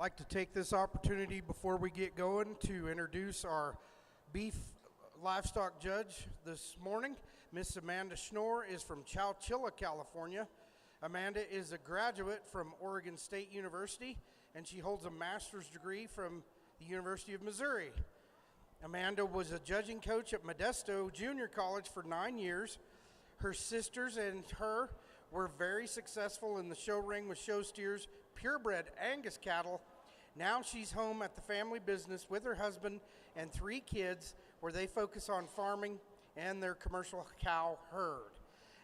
like to take this opportunity before we get going to introduce our beef livestock judge this morning. Miss Amanda Schnorr is from Chowchilla, California. Amanda is a graduate from Oregon State University, and she holds a master's degree from the University of Missouri. Amanda was a judging coach at Modesto Junior College for 9 years. Her sisters and her were very successful in the show ring with show steers, purebred Angus cattle. Now she's home at the family business with her husband and 3 kids, where they focus on farming and their commercial cow herd.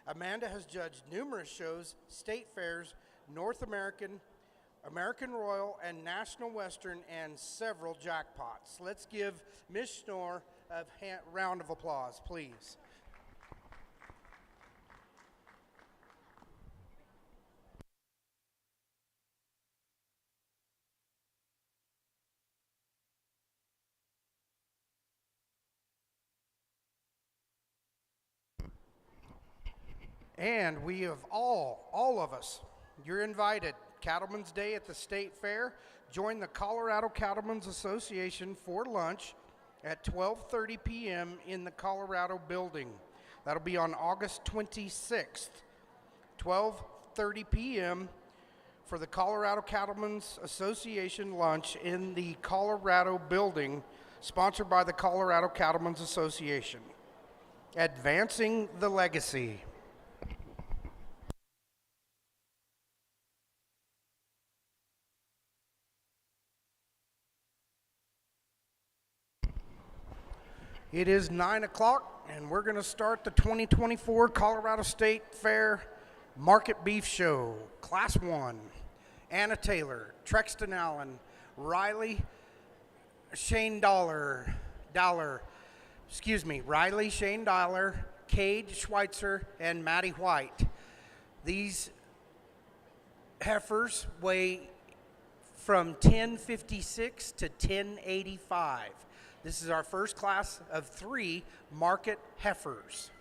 Amanda has judged numerous shows, state fairs, North American, American Royal, and National Western, and several jackpots. Let's give Ms. Schnorr a round of applause, please. And we have all of us, you're invited. Cattlemen's Day at the State Fair. Join the Colorado Cattlemen's Association for lunch at 12:30 p.m. in the Colorado building. That'll be on August 26th, 12:30 p.m. for the Colorado Cattlemen's Association lunch in the Colorado building, sponsored by the Colorado Cattlemen's Association. Advancing the legacy. It is 9 o'clock, and we're going to start the 2024 Colorado State Fair Market Beef Show, Class 1. Anna Taylor, Trexton Allen, Riley Shane Riley Shane Dollar, Cade Schweitzer, and Maddie White. These heifers weigh from 1056 to 1085. This is our first class of 3 market heifers.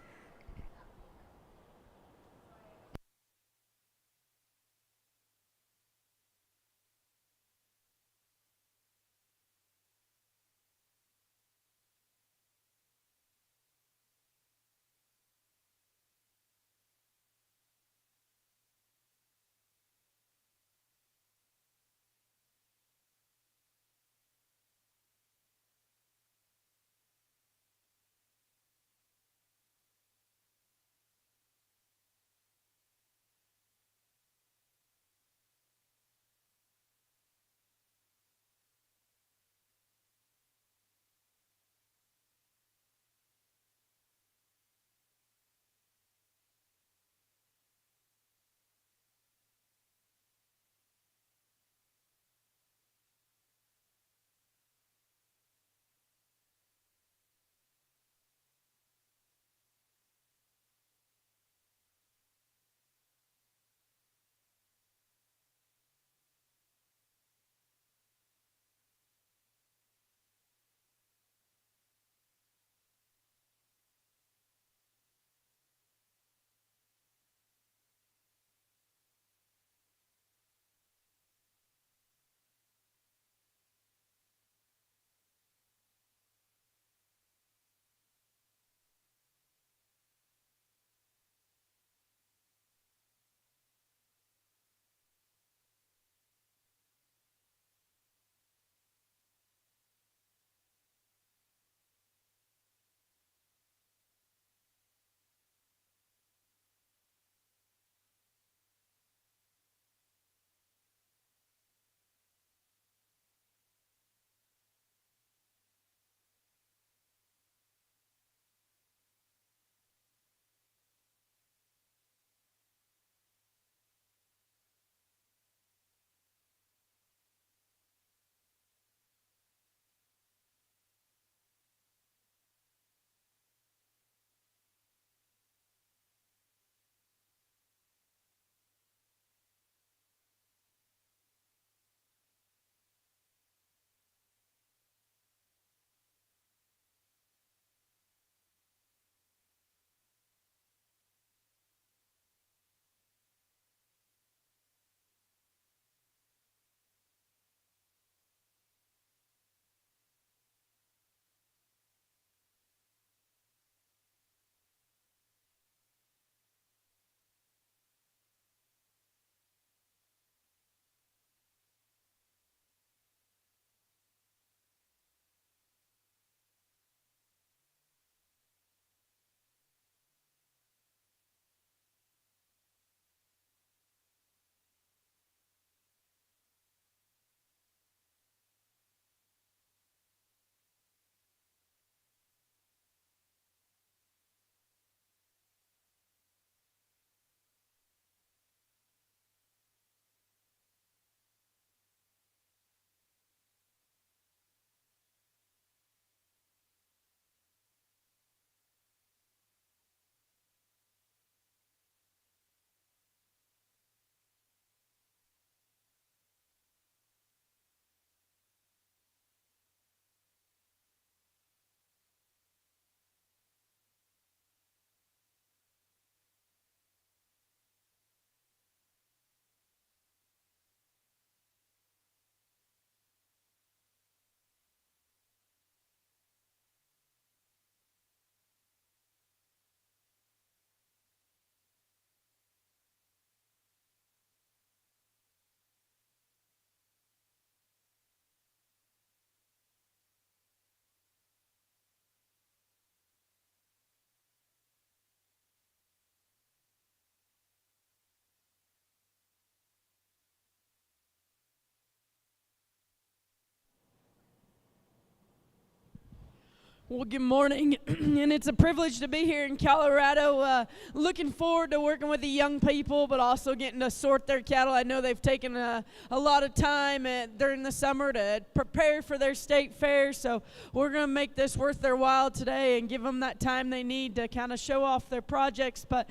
Well, good morning, and it's a privilege to be here in Colorado. Looking forward to working with the young people, but also getting to sort their cattle. I know they've taken a lot of time during the summer to prepare for their state fair, so we're going to make this worth their while today and give them that time they need to kind of show off their projects. But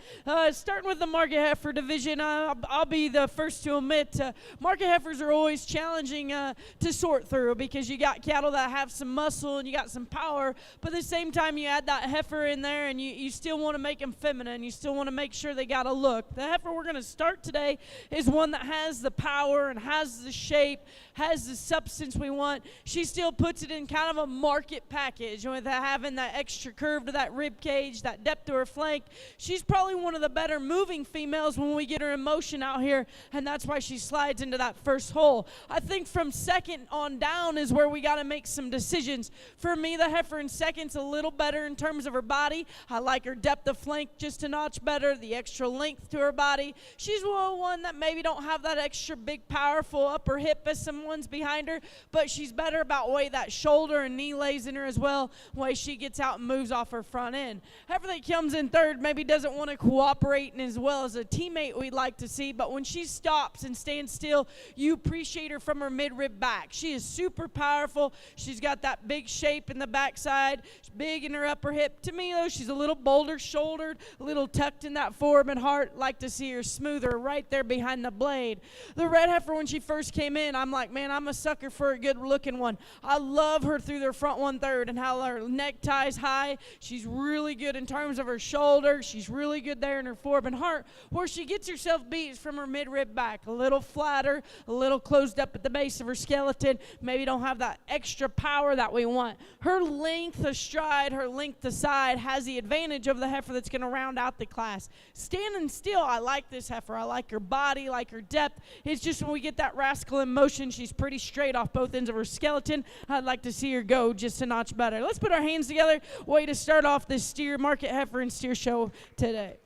starting with the market heifer division, I'll be the first to admit market heifers are always challenging to sort through because you got cattle that have some muscle and you got some power. But at the same time, you add that heifer in there, and you still want to make them feminine. You still want to make sure they got a look. The heifer we're going to start today is one that has the power and has the shape, has the substance we want. She still puts it in kind of a market package with having that extra curve to that rib cage, that depth to her flank. She's probably one of the better moving females when we get her in motion out here, and that's why she slides into that first hole. I think from second on down is where we got to make some decisions. For me, the heifer in second's a little better in terms of her body. I like her depth of flank just a notch better, the extra length to her body. She's one that maybe don't have that extra big, powerful upper hip as some ones behind her, but she's better about way that shoulder and knee lays in her as well, way she gets out and moves off her front end. Heifer that comes in third maybe doesn't want to cooperate as well as a teammate we'd like to see, but when she stops and stands still, you appreciate her from her mid-rib back. She is super powerful. She's got that big shape in the backside. She's big in her upper hip. To me, though, she's a little bolder shouldered, a little tucked in that forearm and heart. Like to see her smoother right there behind the blade. The red heifer, when she first came in, I'm like, man, I'm a sucker for a good-looking one. I love her through their front 1/3 and how her neck ties high. She's really good in terms of her shoulder. She's really good there in her forearm and heart. Where she gets herself beat is from her mid-rib back. A little flatter, a little closed up at the base of her skeleton. Maybe don't have that extra power that we want. Her length of stride, her length of side has the advantage of the heifer that's going to round out the class. Standing still, I like this heifer. I like her body, like her depth. It's just when we get that rascal in motion, she's pretty straight off both ends of her skeleton. I'd like to see her go just a notch better. Let's put our hands together. Way to start off this steer market heifer and steer show today.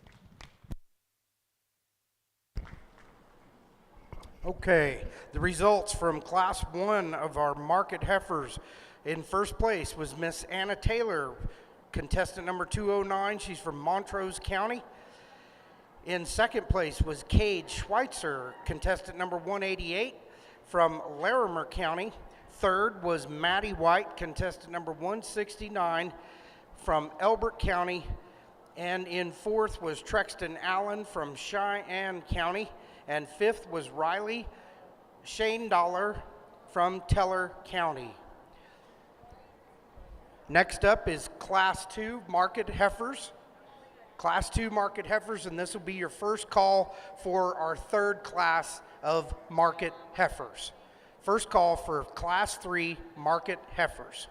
Okay, the results from Class 1 of our market heifers. In first place was Miss Anna Taylor, contestant number 209. She's from Montrose County. In second place was Cade Schweitzer, contestant number 188 from Larimer County. Third was Maddie White, contestant number 169 from Elbert County. And in fourth was Trexton Allen from Cheyenne County. And fifth was Riley Shane Dollar from Teller County. Next up is Class 2 market heifers. Class 2 market heifers, and this will be your first call for our third class of market heifers. First call for Class 3 market heifers.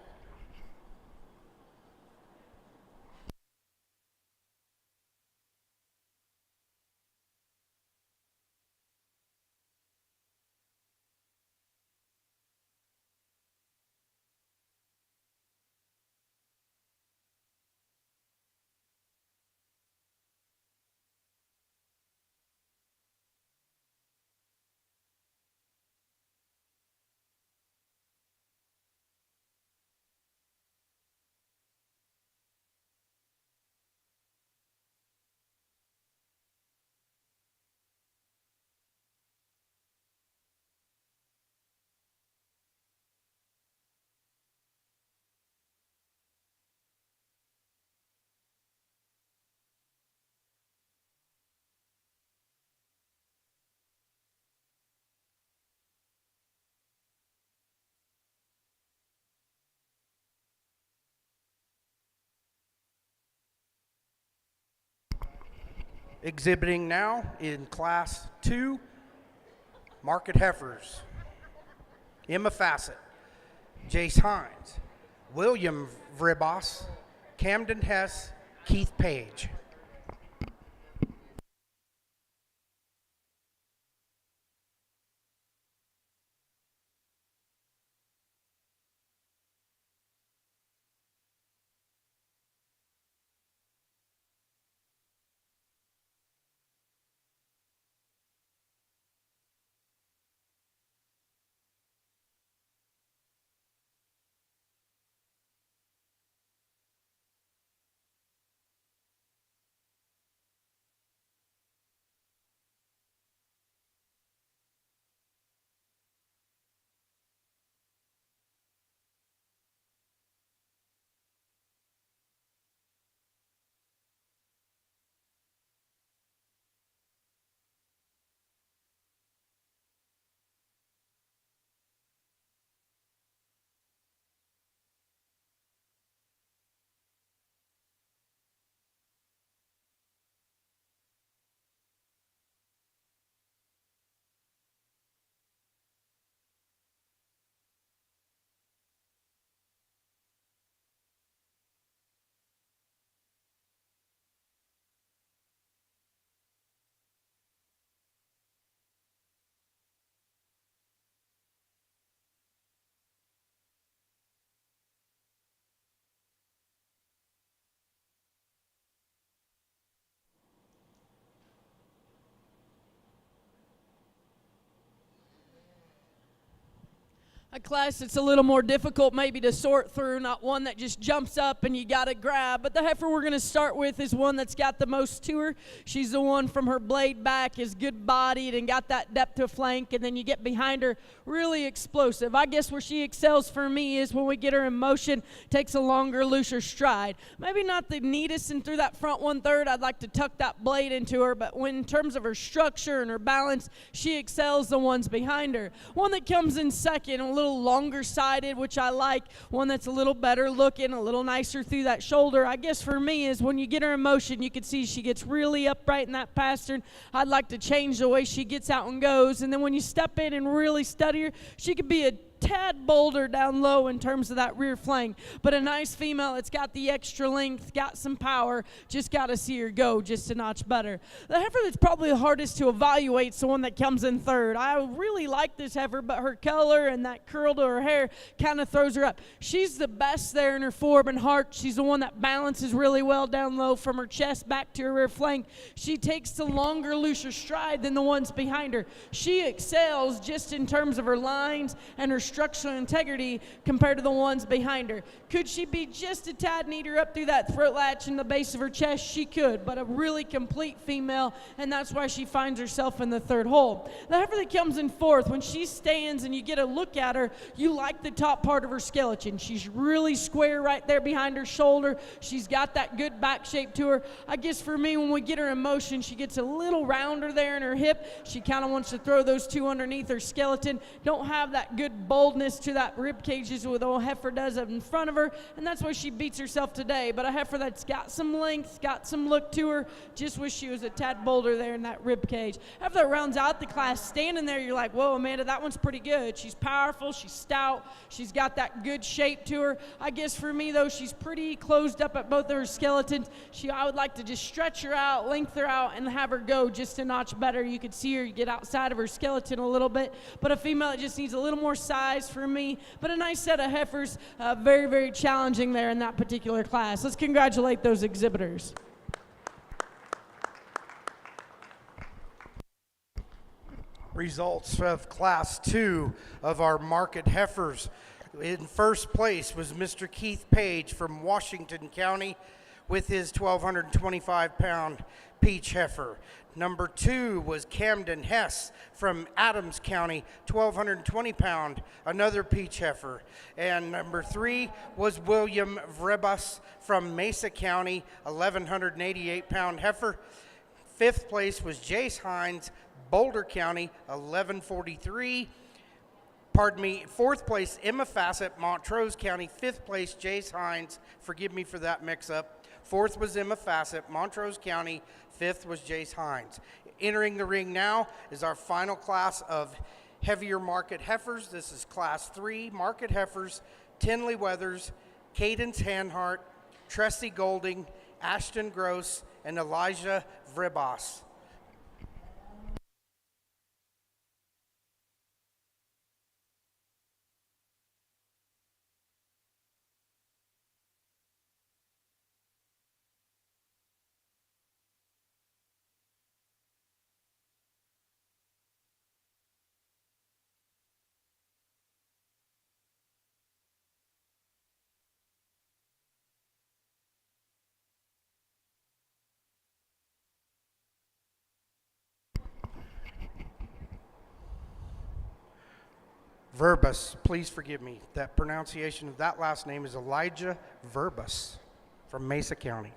Exhibiting now in Class 2 market heifers: Emma Fassett, Jace Hines, William Vribos, Camden Hess, Keith Page. A class that's a little more difficult maybe to sort through, not one that just jumps up and you got to grab. But the heifer we're going to start with is one that's got the most to her. She's the one from her blade back, is good bodied and got that depth to flank, and then you get behind her, really explosive. I guess where she excels for me is when we get her in motion, takes a longer, looser stride. Maybe not the neatest and through that front 1/3, I'd like to tuck that blade into her, but when in terms of her structure and her balance, she excels the ones behind her. One that comes in second, a little longer sided, which I like, one that's a little better looking, a little nicer through that shoulder, I guess for me is when you get her in motion, you can see she gets really upright in that pastern. I'd like to change the way she gets out and goes, and then when you step in and really study her, she could be a tad bolder down low in terms of that rear flank, but a nice female that's got the extra length, got some power, just got to see her go just a notch better. The heifer that's probably the hardest to evaluate is the one that comes in third. I really like this heifer, but her color and that curl to her hair kind of throws her up. She's the best there in her forb and heart. She's the one that balances really well down low from her chest back to her rear flank. She takes the longer, looser stride than the ones behind her. She excels just in terms of her lines and her structural integrity compared to the ones behind her. Could she be just a tad neater up through that throat latch and the base of her chest? She could, but a really complete female, and that's why she finds herself in the third hole. The heifer that comes in fourth, when she stands and you get a look at her, you like the top part of her skeleton. She's really square right there behind her shoulder. She's got that good back shape to her. I guess for me, when we get her in motion, she gets a little rounder there in her hip. She kind of wants to throw those two underneath her skeleton. Don't have that good boldness to that rib cage as the old heifer does up in front of her, and that's why she beats herself today. But a heifer that's got some length, got some look to her, just wish she was a tad bolder there in that rib cage. Heifer that rounds out the class, standing there, you're like, whoa, Amanda, that one's pretty good. She's powerful, she's stout, she's got that good shape to her. I guess for me, though, she's pretty closed up at both of her skeletons. I would like to just stretch her out, length her out, and have her go just a notch better. You could see her get outside of her skeleton a little bit, but a female that just needs a little more size for me, but a nice set of heifers, very, very challenging there in that particular class. Let's congratulate those exhibitors. Results of Class 2 of our market heifers. In first place was Mr. Keith Page from Washington County with his 1,225-pound peach heifer. Number 2 was Camden Hess from Adams County, 1,220-pound, another peach heifer. And number 3 was William Vrebus from Mesa County, 1,188-pound heifer. Fifth place was Jace Hines, Boulder County, 1143. Fourth place, Emma Fassett, Montrose County. Fifth place, Jace Hines. Forgive me for that mix-up. Fourth was Emma Fassett, Montrose County. Fifth was Jace Hines. Entering the ring now is our final class of heavier market heifers. This is Class 3 market heifers: Tinley Weathers, Cadence Hanhart, Tressie Golding, Ashton Gross, and Elijah Vrebos. Verbus, please forgive me. That pronunciation of that last name is Elijah Verbus from Mesa County.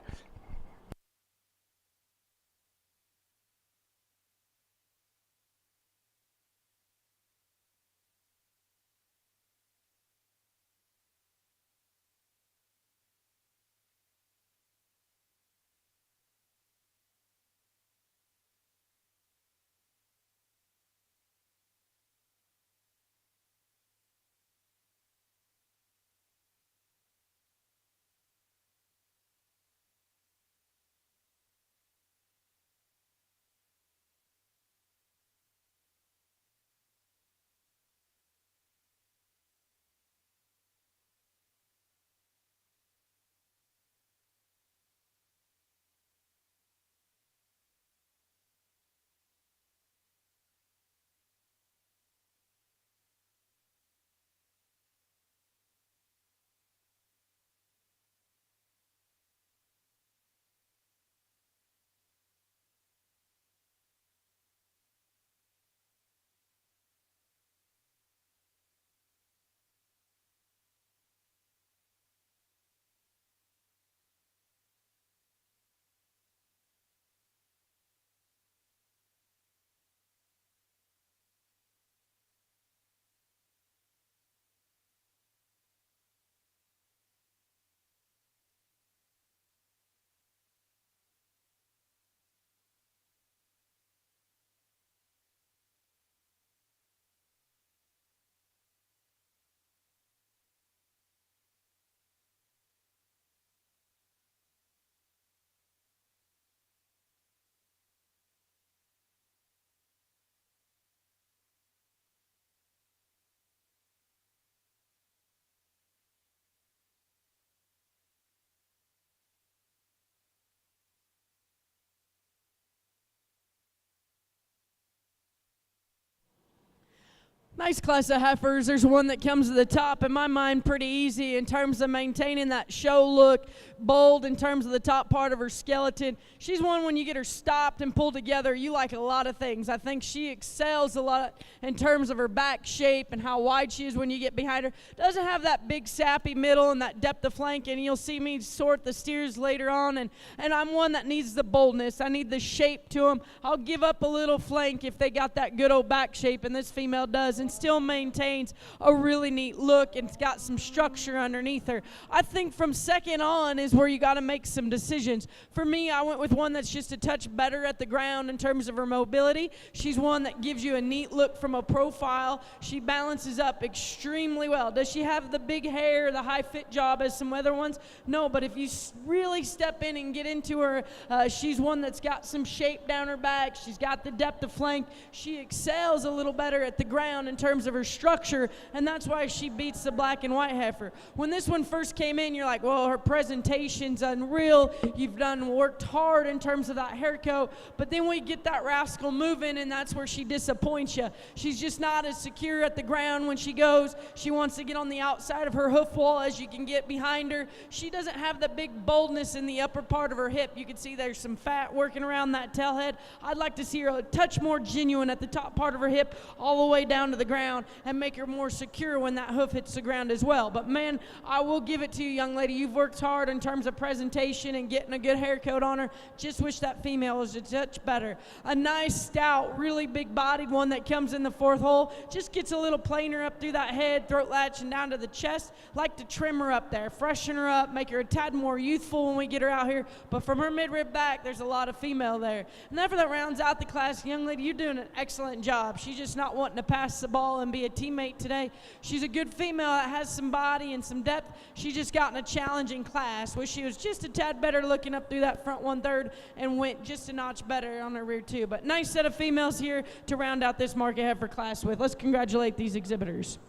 Nice class of heifers. There's one that comes to the top, in my mind, pretty easy in terms of maintaining that show look, bold in terms of the top part of her skeleton. She's one when you get her stopped and pulled together, you like a lot of things. I think she excels a lot in terms of her back shape and how wide she is when you get behind her. Doesn't have that big sappy middle and that depth of flank, and you'll see me sort the steers later on, and I'm one that needs the boldness. I need the shape to them. I'll give up a little flank if they got that good old back shape, and this female does, and still maintains a really neat look, and it's got some structure underneath her. I think from second on is where you got to make some decisions. For me, I went with one that's just a touch better at the ground in terms of her mobility. She's one that gives you a neat look from a profile. She balances up extremely well. Does she have the big hair, the high fit job as some other ones? No, but if you really step in and get into her, she's one that's got some shape down her back. She's got the depth of flank. She excels a little better at the ground in terms of her structure, and that's why she beats the black and white heifer. When this one first came in, you're like, well, her presentation's unreal. You've worked hard in terms of that hair coat, but then we get that rascal moving, and that's where she disappoints you. She's just not as secure at the ground when she goes. She wants to get on the outside of her hoof wall as you can get behind her. She doesn't have the big boldness in the upper part of her hip. You can see there's some fat working around that tail head. I'd like to see her a touch more genuine at the top part of her hip all the way down to the ground and make her more secure when that hoof hits the ground as well. But man, I will give it to you, young lady. You've worked hard in terms of presentation and getting a good hair coat on her. Just wish that female was a touch better. A nice, stout, really big-bodied one that comes in the fourth hole. Just gets a little plainer up through that head, throat latch, and down to the chest. Like to trim her up there, freshen her up, make her a tad more youthful when we get her out here. But from her midrib back, there's a lot of female there. And after that rounds out the class, young lady, you're doing an excellent job. She's just not wanting to pass the ball and be a teammate today. She's a good female that has some body and some depth. She's just gotten a challenging class. Wish she was just a tad better looking up through that front 1/3 and went just a notch better on her rear too. But nice set of females here to round out this market heifer class with. Let's congratulate these exhibitors.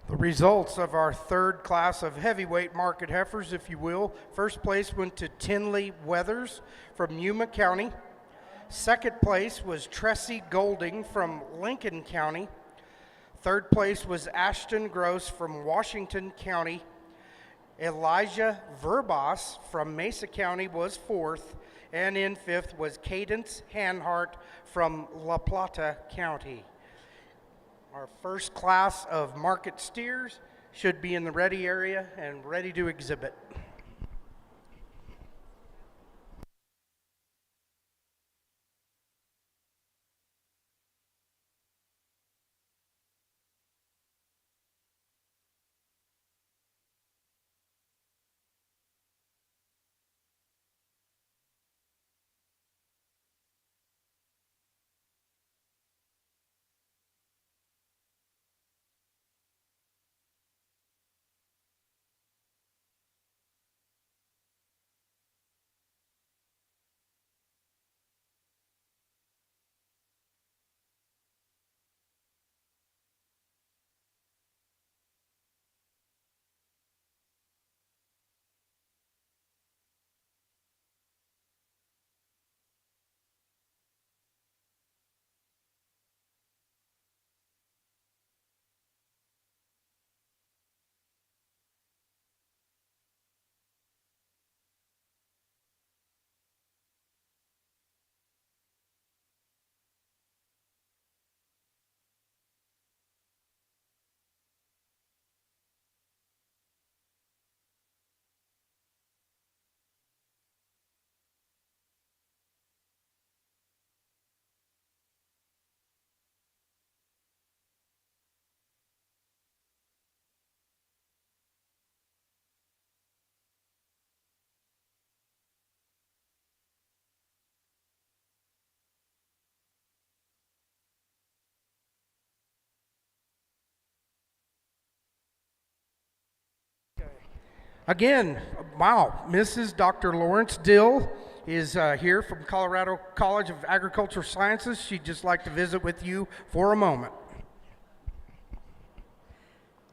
The results of our third class of heavyweight market heifers, if you will. First place went to Tinley Weathers from Yuma County. Second place was Tressie Golding from Lincoln County. Third place was Ashton Gross from Washington County. Elijah Verbos from Mesa County was fourth. And in fifth was Cadence Hanhart from La Plata County. Our first class of market steers should be in the ready area and ready to exhibit. Again, wow, Mrs. Dr. Lawrence Dill is here from Colorado College of Agricultural Sciences. She'd just like to visit with you for a moment.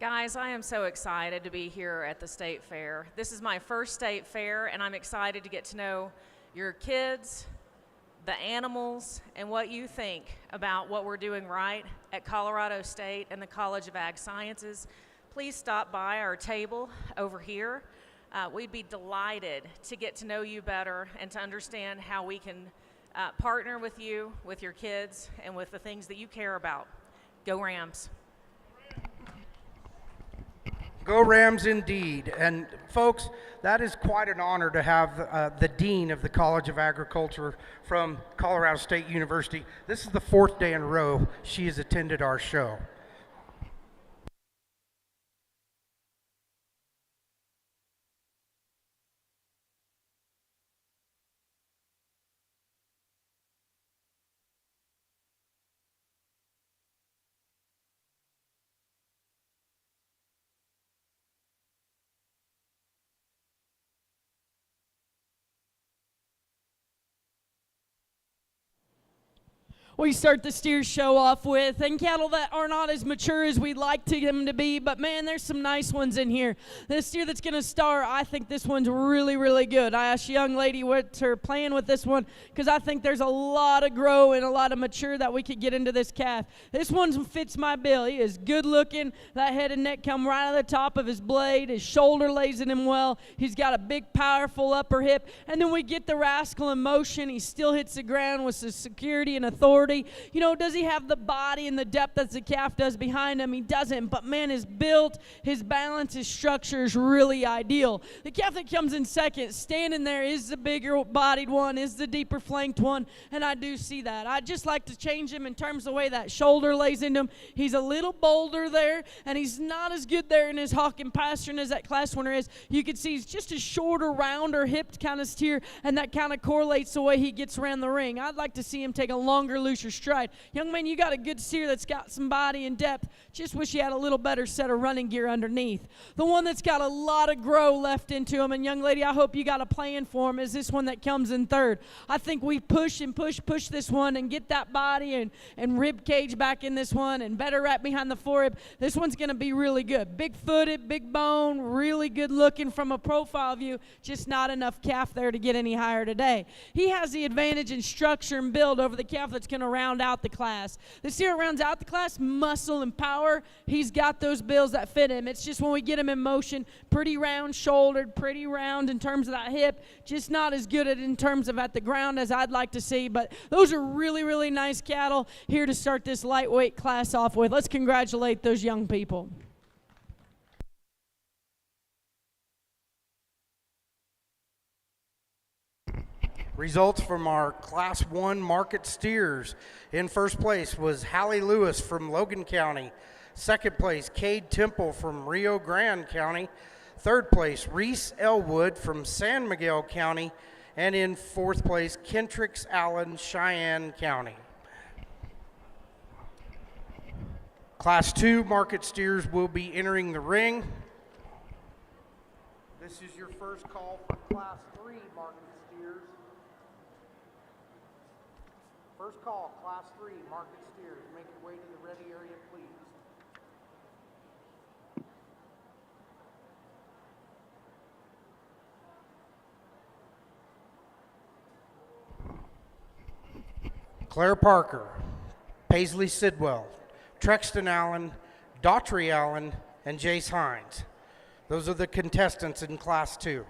Guys, I am so excited to be here at the State Fair. This is my first State Fair, and I'm excited to get to know your kids, the animals, and what you think about what we're doing right at Colorado State and the College of Ag Sciences, please stop by our table over here. We'd be delighted to get to know you better and to understand how we can partner with you, with your kids, and with the things that you care about. Go Rams. Go Rams indeed. And folks, that is quite an honor to have the Dean of the College of Agriculture from Colorado State University. This is the 4th day in a row she has attended our show. We start the steer show off with, and cattle that are not as mature as we'd like them to be, but man, there's some nice ones in here. This steer that's going to start, I think this one's really, really good. I asked a young lady what's her plan with this one, because I think there's a lot of grow and a lot of mature that we could get into this calf. This one fits my bill. He is good looking. That head and neck come right out of the top of his blade. His shoulder lays in him well. He's got a big, powerful upper hip, and then we get the rascal in motion. He still hits the ground with his security and authority. You know, does he have the body and the depth that the calf does behind him? He doesn't, but man, his build, his balance, his structure is really ideal. The calf that comes in second, standing there, is the bigger bodied one, is the deeper flanked one, and I do see that. I'd just like to change him in terms of the way that shoulder lays into him. He's a little bolder there, and he's not as good there in his hawk and pasturing as that class winner is. You can see he's just a shorter, rounder, hipped kind of steer, and that kind of correlates the way he gets around the ring. I'd like to see him take a longer, looser stride. Young man, you got a good steer that's got some body and depth. Just wish you had a little better set of running gear underneath. The one that's got a lot of grow left into him, and young lady, I hope you got a plan for him, is this one that comes in third. I think we push and push this one and get that body and rib cage back in this one and better wrap behind the forerib. This one's going to be really good. Big footed, big bone, really good looking from a profile view, just not enough calf there to get any higher today. He has the advantage in structure and build over the calf that's going to round out the class. The steer rounds out the class, muscle and power. He's got those bills that fit him. It's just when we get him in motion, pretty round shouldered, pretty round in terms of that hip, just not as good in terms of at the ground as I'd like to see. But those are really, really nice cattle here to start this lightweight class off with. Let's congratulate those young people. Results from our Class 1 market steers. In first place was Hallie Lewis from Logan County. Second place, Cade Temple from Rio Grande County. Third place, Reese Elwood from San Miguel County. And in fourth place, Kentrix Allen, Cheyenne County. Class 2 market steers will be entering the ring. This is your first call for Class 3 market steers. First call, Class 3 market steers. Make your way to the ready area, please. Claire Parker, Paisley Sidwell, Trexton Allen, Daughtry Allen, and Jace Hines. Those are the contestants in Class 2.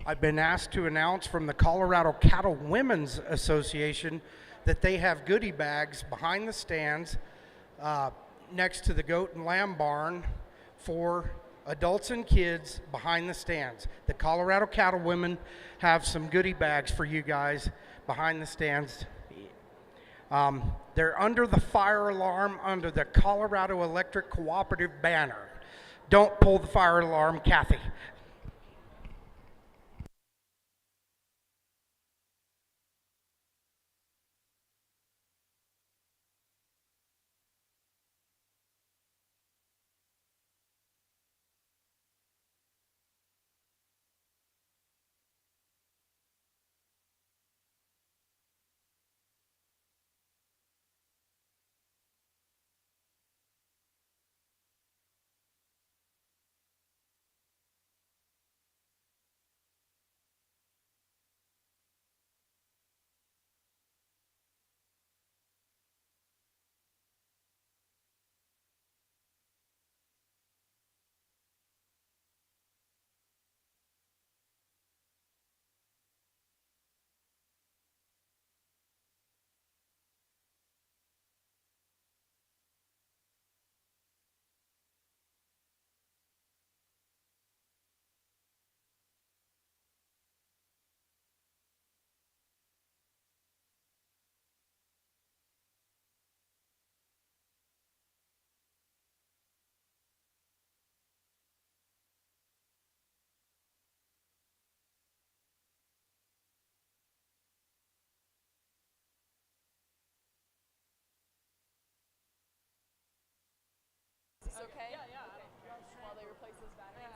I've been asked to announce from the Colorado Cattle Women's Association that they have goodie bags behind the stands next to the goat and lamb barn for adults and kids behind the stands. The Colorado Cattle Women have some goodie bags for you guys behind the stands. They're under the fire alarm under the Colorado Electric Cooperative banner. Don't pull the fire alarm, Kathy. Okay. Yeah. While they replace those batteries.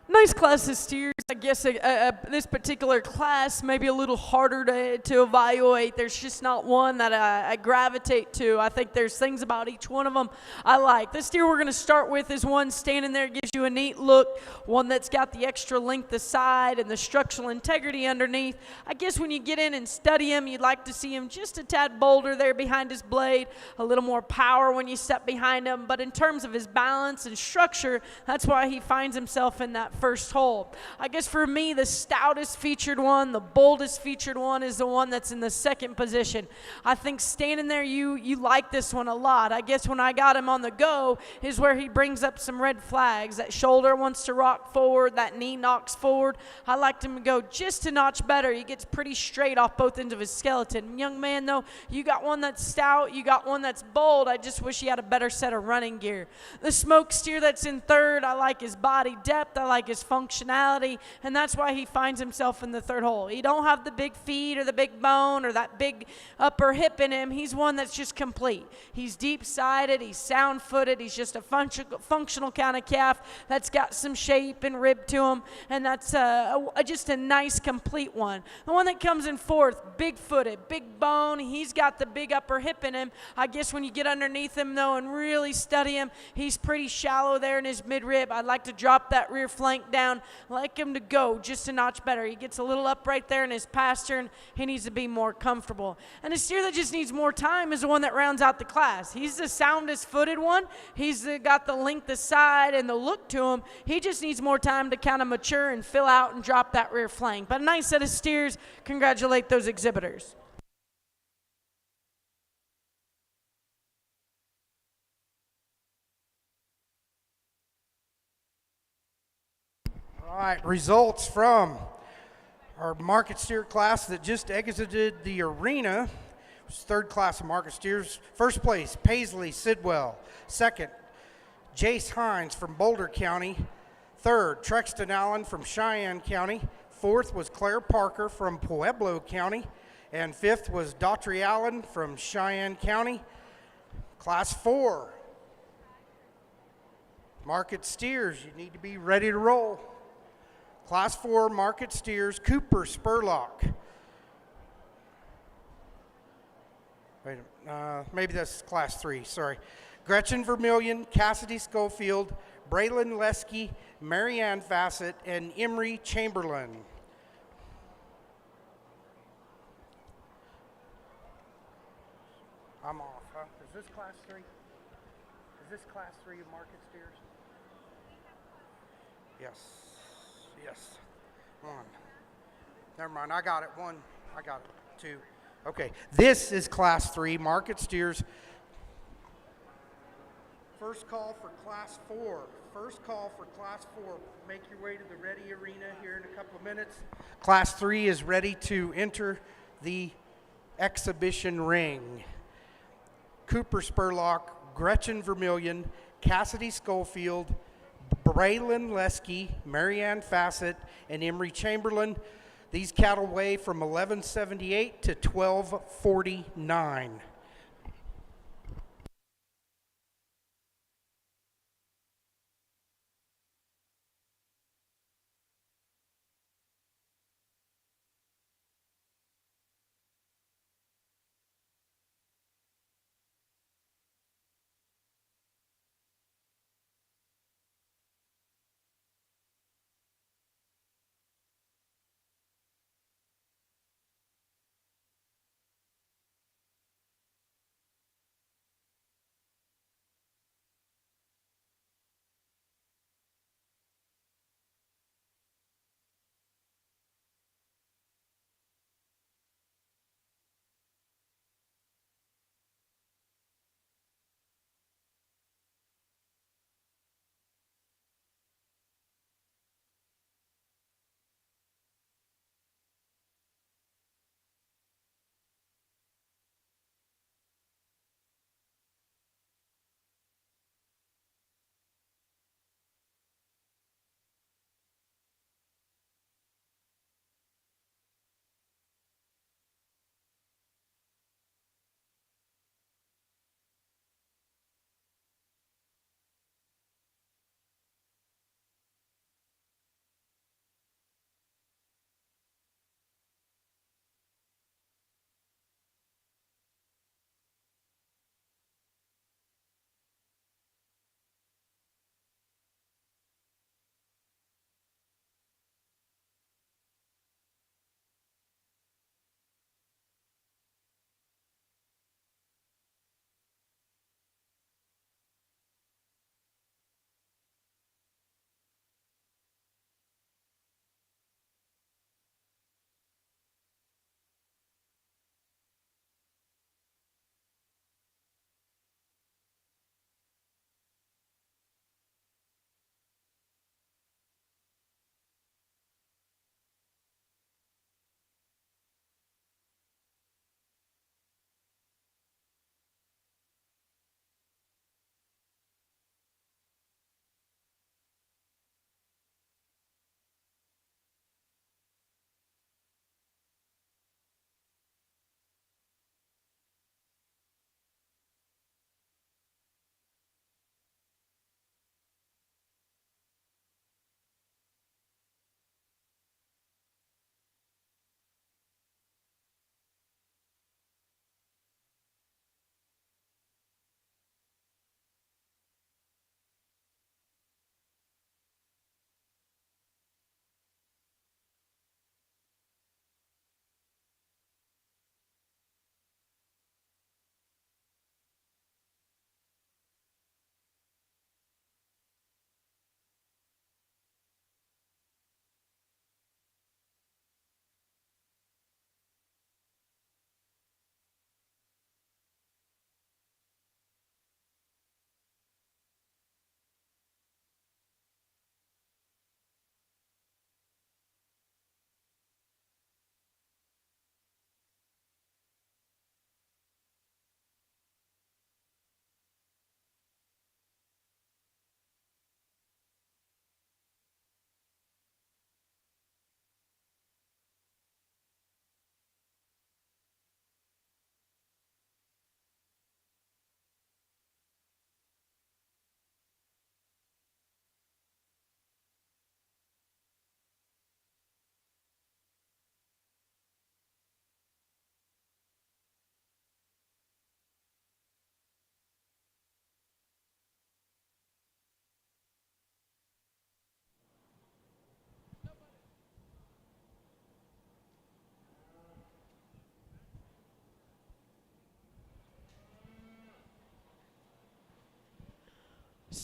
Nice class of steers. I guess this particular class may be a little harder to evaluate. There's just not one that I gravitate to. I think there's things about each one of them I like. This steer we're going to start with is one standing there, gives you a neat look, one that's got the extra length aside and the structural integrity underneath. I guess when you get in and study him, you'd like to see him just a tad bolder there behind his blade, a little more power when you step behind him. But in terms of his balance and structure, that's why he finds himself in that first hole. I guess for me, the stoutest featured one, the boldest featured one is the one that's in the second position. I think standing there, you like this one a lot. I guess when I got him on the go is where he brings up some red flags. That shoulder wants to rock forward, that knee knocks forward. I liked him to go just a notch better. He gets pretty straight off both ends of his skeleton. Young man, though, you got one that's stout, you got one that's bold. I just wish he had a better set of running gear. The smoke steer that's in third, I like his body depth, I like his functionality, and that's why he finds himself in the third hole. He don't have the big feet or the big bone or that big upper hip in him. He's one that's just complete. He's deep-sided, he's sound-footed, he's just a functional kind of calf that's got some shape and rib to him, and that's just a nice, complete one. The one that comes in fourth, big-footed, big bone, he's got the big upper hip in him. I guess when you get underneath him, though, and really study him, he's pretty shallow there in his mid-rib. I'd like to drop that rear flank down, like him to go just a notch better. He gets a little up right there in his pasture, and he needs to be more comfortable. And a steer that just needs more time is the one that rounds out the class. He's the soundest footed one. He's got the length aside and the look to him. He just needs more time to kind of mature and fill out and drop that rear flank. But a nice set of steers. Congratulate those exhibitors. All right, results from our market steer class that just exited the arena. It was third class of market steers. First place, Paisley Sidwell. Second, Jace Hines from Boulder County. Third, Trexton Allen from Cheyenne County. Fourth was Claire Parker from Pueblo County. And fifth was Daughtry Allen from Cheyenne County. Class 4. Market steers, you need to be ready to roll. Class 4 market steers, Cooper Spurlock. Wait a minute, maybe that's class 3, sorry. Gretchen Vermillion, Cassidy Schofield, Braylon Lesky, Marianne Fassett, and Emery Chamberlain. I'm off, huh? Is this class 3? Is this class 3 of market steers? Yes. Yes. One. Never mind. I got it. One. I got it. Two. Okay. This is Class 3 market steers. First call for Class 4. First call for Class 4. Make your way to the ready arena here in a couple of minutes. Class 3 is ready to enter the exhibition ring. Cooper Spurlock, Gretchen Vermillion, Cassidy Schofield, Braylon Lesky, Marianne Fassett, and Emery Chamberlain. These cattle weigh from 1178 to 1249.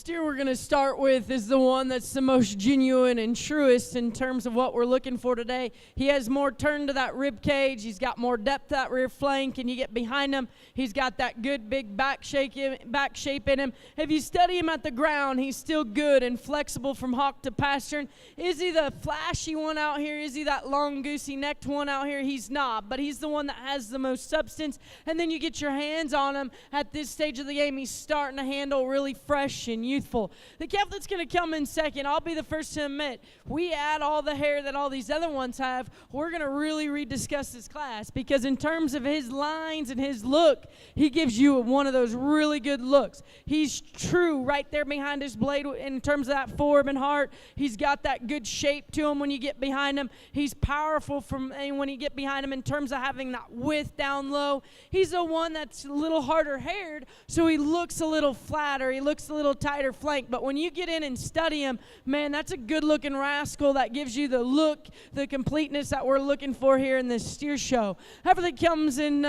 steer we're going to start with is the one that's the most genuine and truest in terms of what we're looking for today. He has more turn to that rib cage. He's got more depth to that rear flank, and you get behind him, he's got that good big back shape in him. If you study him at the ground, he's still good and flexible from hock to pastern. Is he the flashy one out here? Is he that long goosey necked one out here? He's not, but he's the one that has the most substance. And then you get your hands on him at this stage of the game. He's starting to handle really fresh and youthful. The calf that's going to come in second, I'll be the first to admit, we add all the hair that all these other ones have, we're going to really rediscuss this class, because in terms of his lines and his look, he gives you one of those really good looks. He's true right there behind his blade in terms of that form and heart. He's got that good shape to him when you get behind him. He's powerful when you get behind him in terms of having that width down low. He's the one that's a little harder haired, so he looks a little flatter. He looks a little tighter flank. But when you get in and study him, man, that's a good-looking rascal that gives you the look, the completeness that we're looking for here in this steer show. However, that comes in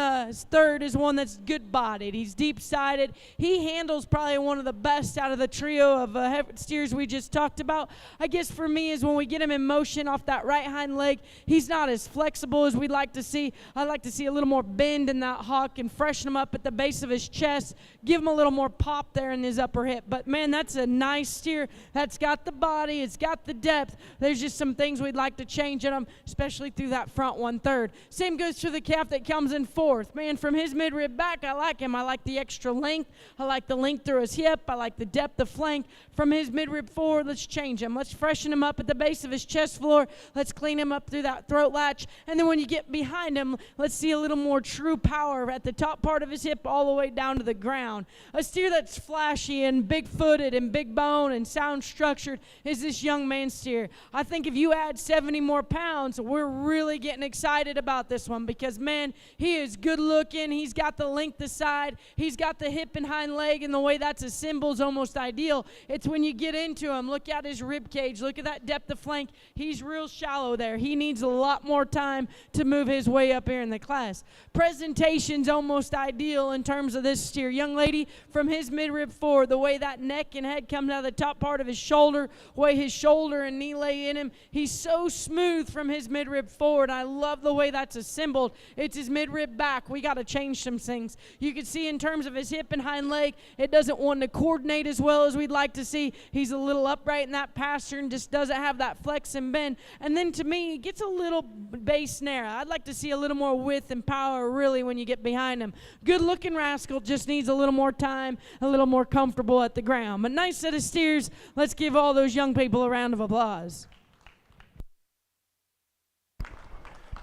third is one that's good-bodied. He's deep-sided. He handles probably one of the best out of the trio of steers we just talked about. I guess for me is when we get him in motion off that right hind leg, he's not as flexible as we'd like to see. I'd like to see a little more bend in that hock and freshen him up at the base of his chest, give him a little more pop there in his upper hip. But man, that's a nice steer. That's got the body, it's got the depth. There's just some things we'd like to change in him, especially through that front 1/3. Same goes to the calf that comes in fourth. Man, from his midrib back, I like him. I like the extra length. I like the length through his hip. I like the depth of flank. From his midrib forward, let's change him. Let's freshen him up at the base of his chest floor. Let's clean him up through that throat latch. And then when you get behind him, let's see a little more true power at the top part of his hip all the way down to the ground. A steer that's flashy and big-footed and big bone and sound structured is this young man steer. I think if you add 70 more pounds, we're really getting excited about this one, because, man, he is good-looking. He's got the length aside. He's got the hip and hind leg, and the way that's assembled is almost ideal. It's when you get into him, look at his rib cage, look at that depth of flank. He's real shallow there. He needs a lot more time to move his way up here in the class. Presentation's almost ideal in terms of this steer. Young lady, from his midrib forward, the way that neck and head comes out of the top part of his shoulder, way his shoulder and knee lay in him, he's so smooth from his midrib forward. I love the way that's assembled. It's his midrib back. We got to change some things. You can see in terms of his hip and hind leg, it doesn't want to coordinate as well as we'd like to see. He's a little upright in that pasture and just doesn't have that flex and bend. And then to me, he gets a little base narrow. I'd like to see a little more width and power really when you get behind him. Good looking rascal, just needs a little more time, a little more comfortable at the ground. But nice set of steers. Let's give all those young people a round of applause.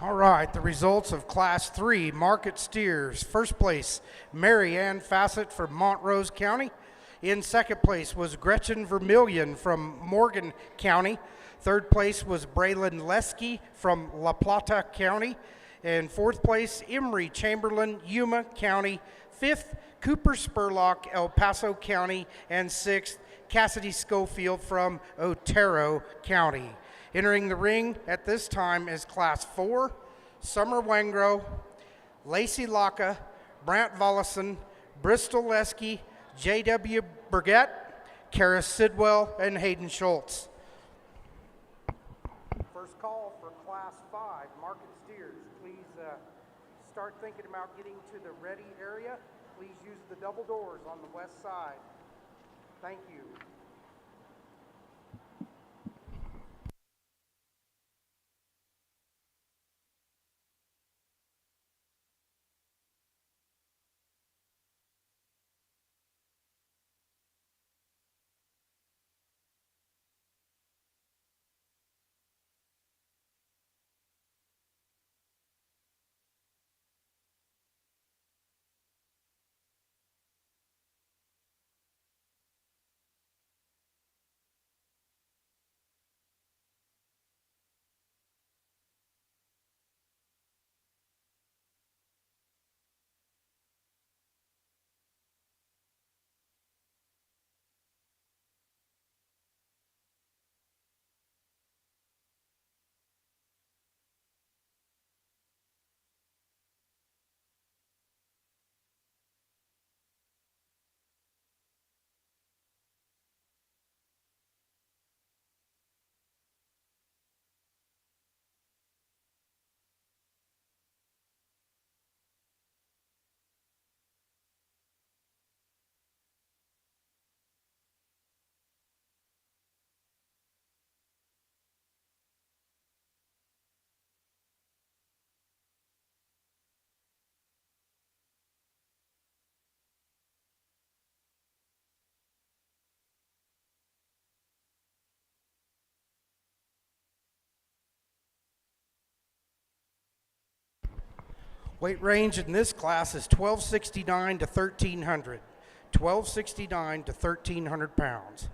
All right, the results of Class 3 Market Steers. First place, Mary Ann Fassett from Montrose County. In second place was Gretchen Vermillion from Morgan County. Third place was Braylon Lesky from La Plata County. And fourth place, Emery Chamberlain, Yuma County. Fifth, Cooper Spurlock, El Paso County. And sixth, Cassidy Schofield from Otero County. Entering the ring at this time is Class 4, Summer Wangro, Lacey Laka, Brant Vollison, Bristol Lesky, J.W. Burgett, Kara Sidwell, and Hayden Schultz. First call for Class 5, Market Steers. Please start thinking about getting to the ready area. Please use the double doors on the west side. Thank you. Weight range in this class is 1269 to 1300. 1269 to 1300 pounds.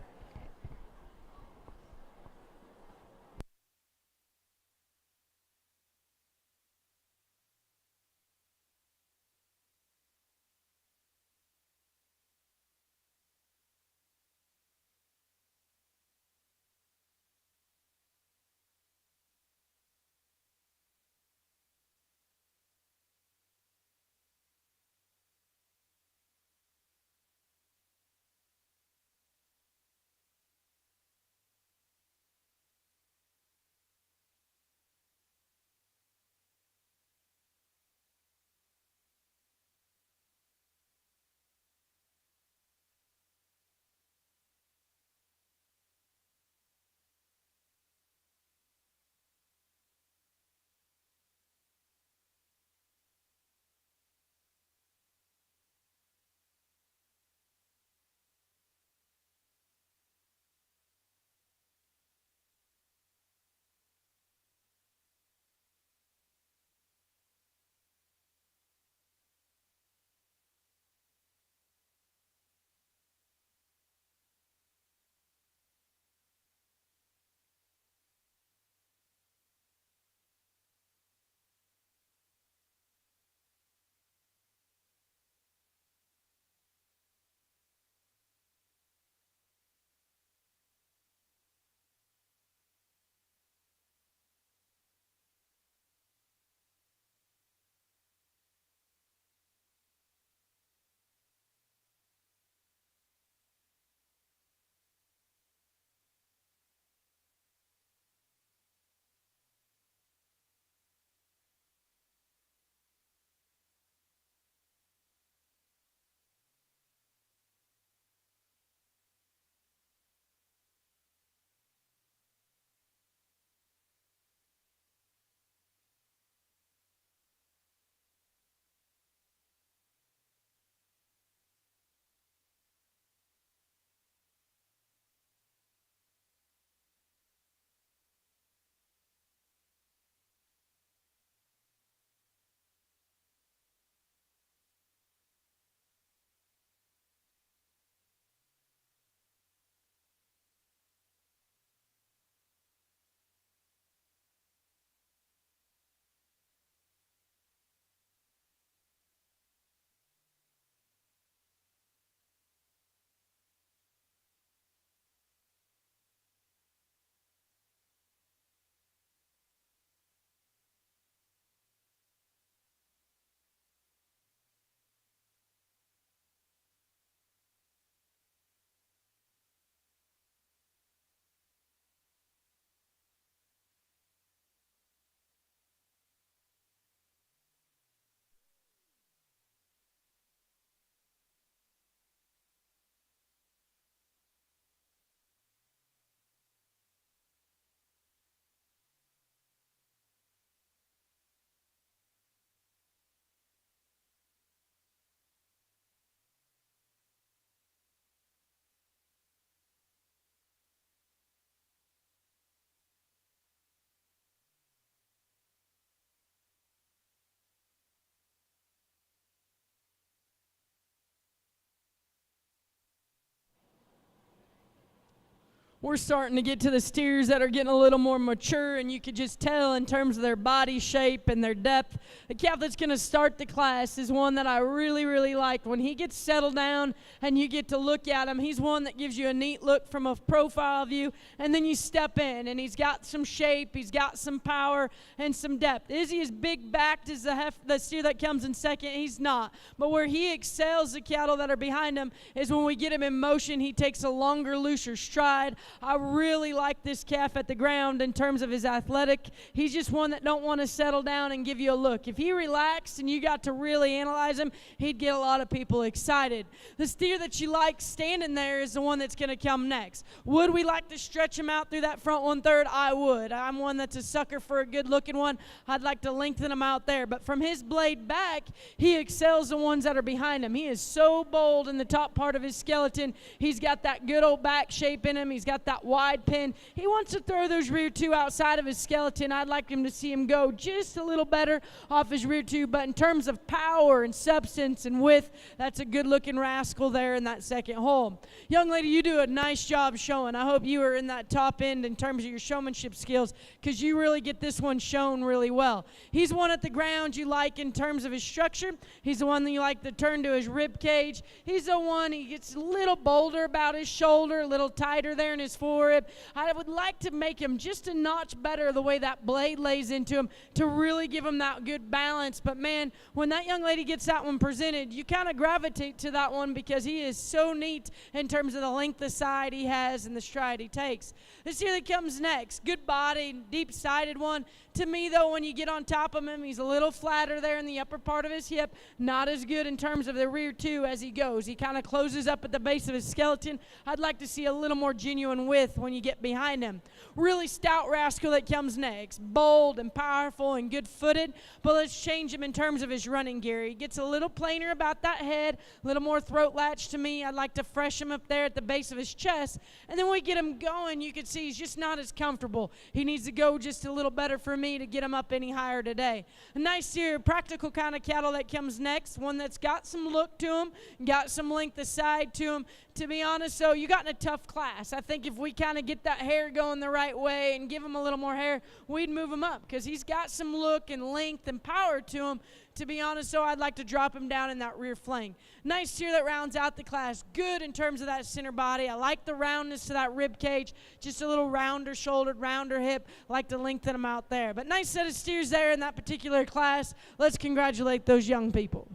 We're starting to get to the steers that are getting a little more mature, and you could just tell in terms of their body shape and their depth. The calf that's going to start the class is one that I really, really like. When he gets settled down and you get to look at him, he's one that gives you a neat look from a profile view, and then you step in, and he's got some shape, he's got some power, and some depth. Is he as big-backed as the steer that comes in second? He's not. But where he excels the cattle that are behind him is when we get him in motion, he takes a longer, looser stride. I really like this calf at the ground in terms of his athletic. He's just one that don't want to settle down and give you a look. If he relaxed and you got to really analyze him, he'd get a lot of people excited. The steer that you like standing there is the one that's going to come next. Would we like to stretch him out through that front 1/3? I would. I'm one that's a sucker for a good-looking one. I'd like to lengthen him out there. But from his blade back, he excels the ones that are behind him. He is so bold in the top part of his skeleton. He's got that good old back shape in him. He's got got that wide pin. He wants to throw those rear two outside of his skeleton. I'd like him to see him go just a little better off his rear two, but in terms of power and substance and width, that's a good looking rascal there in that second hole. Young lady, you do a nice job showing. I hope you are in that top end in terms of your showmanship skills, because you really get this one shown really well. He's one at the ground you like in terms of his structure. He's the one that you like to turn to his rib cage. He's the one, he gets a little bolder about his shoulder, a little tighter there in his forehead. I would like to make him just a notch better the way that blade lays into him to really give him that good balance. But man, when that young lady gets that one presented, you kind of gravitate to that one because he is so neat in terms of the length of side he has and the stride he takes. This here that comes next, good body, deep-sided one. To me, though, when you get on top of him, he's a little flatter there in the upper part of his hip. Not as good in terms of the rear two as he goes. He kind of closes up at the base of his skeleton. I'd like to see a little more genuine width when you get behind him. Really stout rascal that comes next. Bold and powerful and good-footed. But let's change him in terms of his running gear. He gets a little plainer about that head, a little more throat latch to me. I'd like to fresh him up there at the base of his chest. And then when we get him going, you can see he's just not as comfortable. He needs to go just a little better for me to get him up any higher today. A nice here, practical kind of cattle that comes next. One that's got some look to him, got some length of side to him. To be honest, so you got in a tough class. I think if we kind of get that hair going the right way and give him a little more hair, we'd move him up because he's got some look and length and power to him. To be honest, so I'd like to drop him down in that rear flank. Nice steer that rounds out the class. Good in terms of that center body. I like the roundness to that rib cage. Just a little rounder shouldered, rounder hip. Like to lengthen them out there. But nice set of steers there in that particular class. Let's congratulate those young people.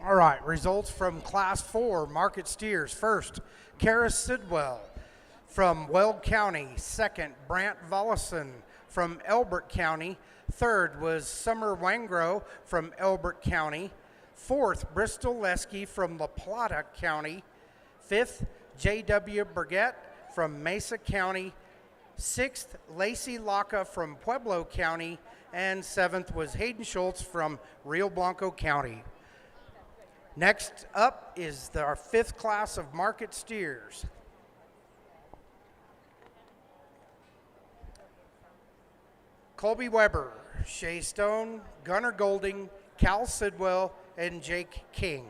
All right, results from Class 4 market steers. First, Kara Sidwell from Weld County. Second, Brant Vollison from Elbert County. Third was Summer Wangro from Elbert County. Fourth, Bristol Lesky from La Plata County. Fifth, J.W. Burgett from Mesa County. Sixth, Lacey Laca from Pueblo County. And seventh was Hayden Schultz from Rio Blanco County. Next up is our fifth class of market steers. Colby Weber, Shay Stone, Gunnar Golding, Cal Sidwell, and Jake King.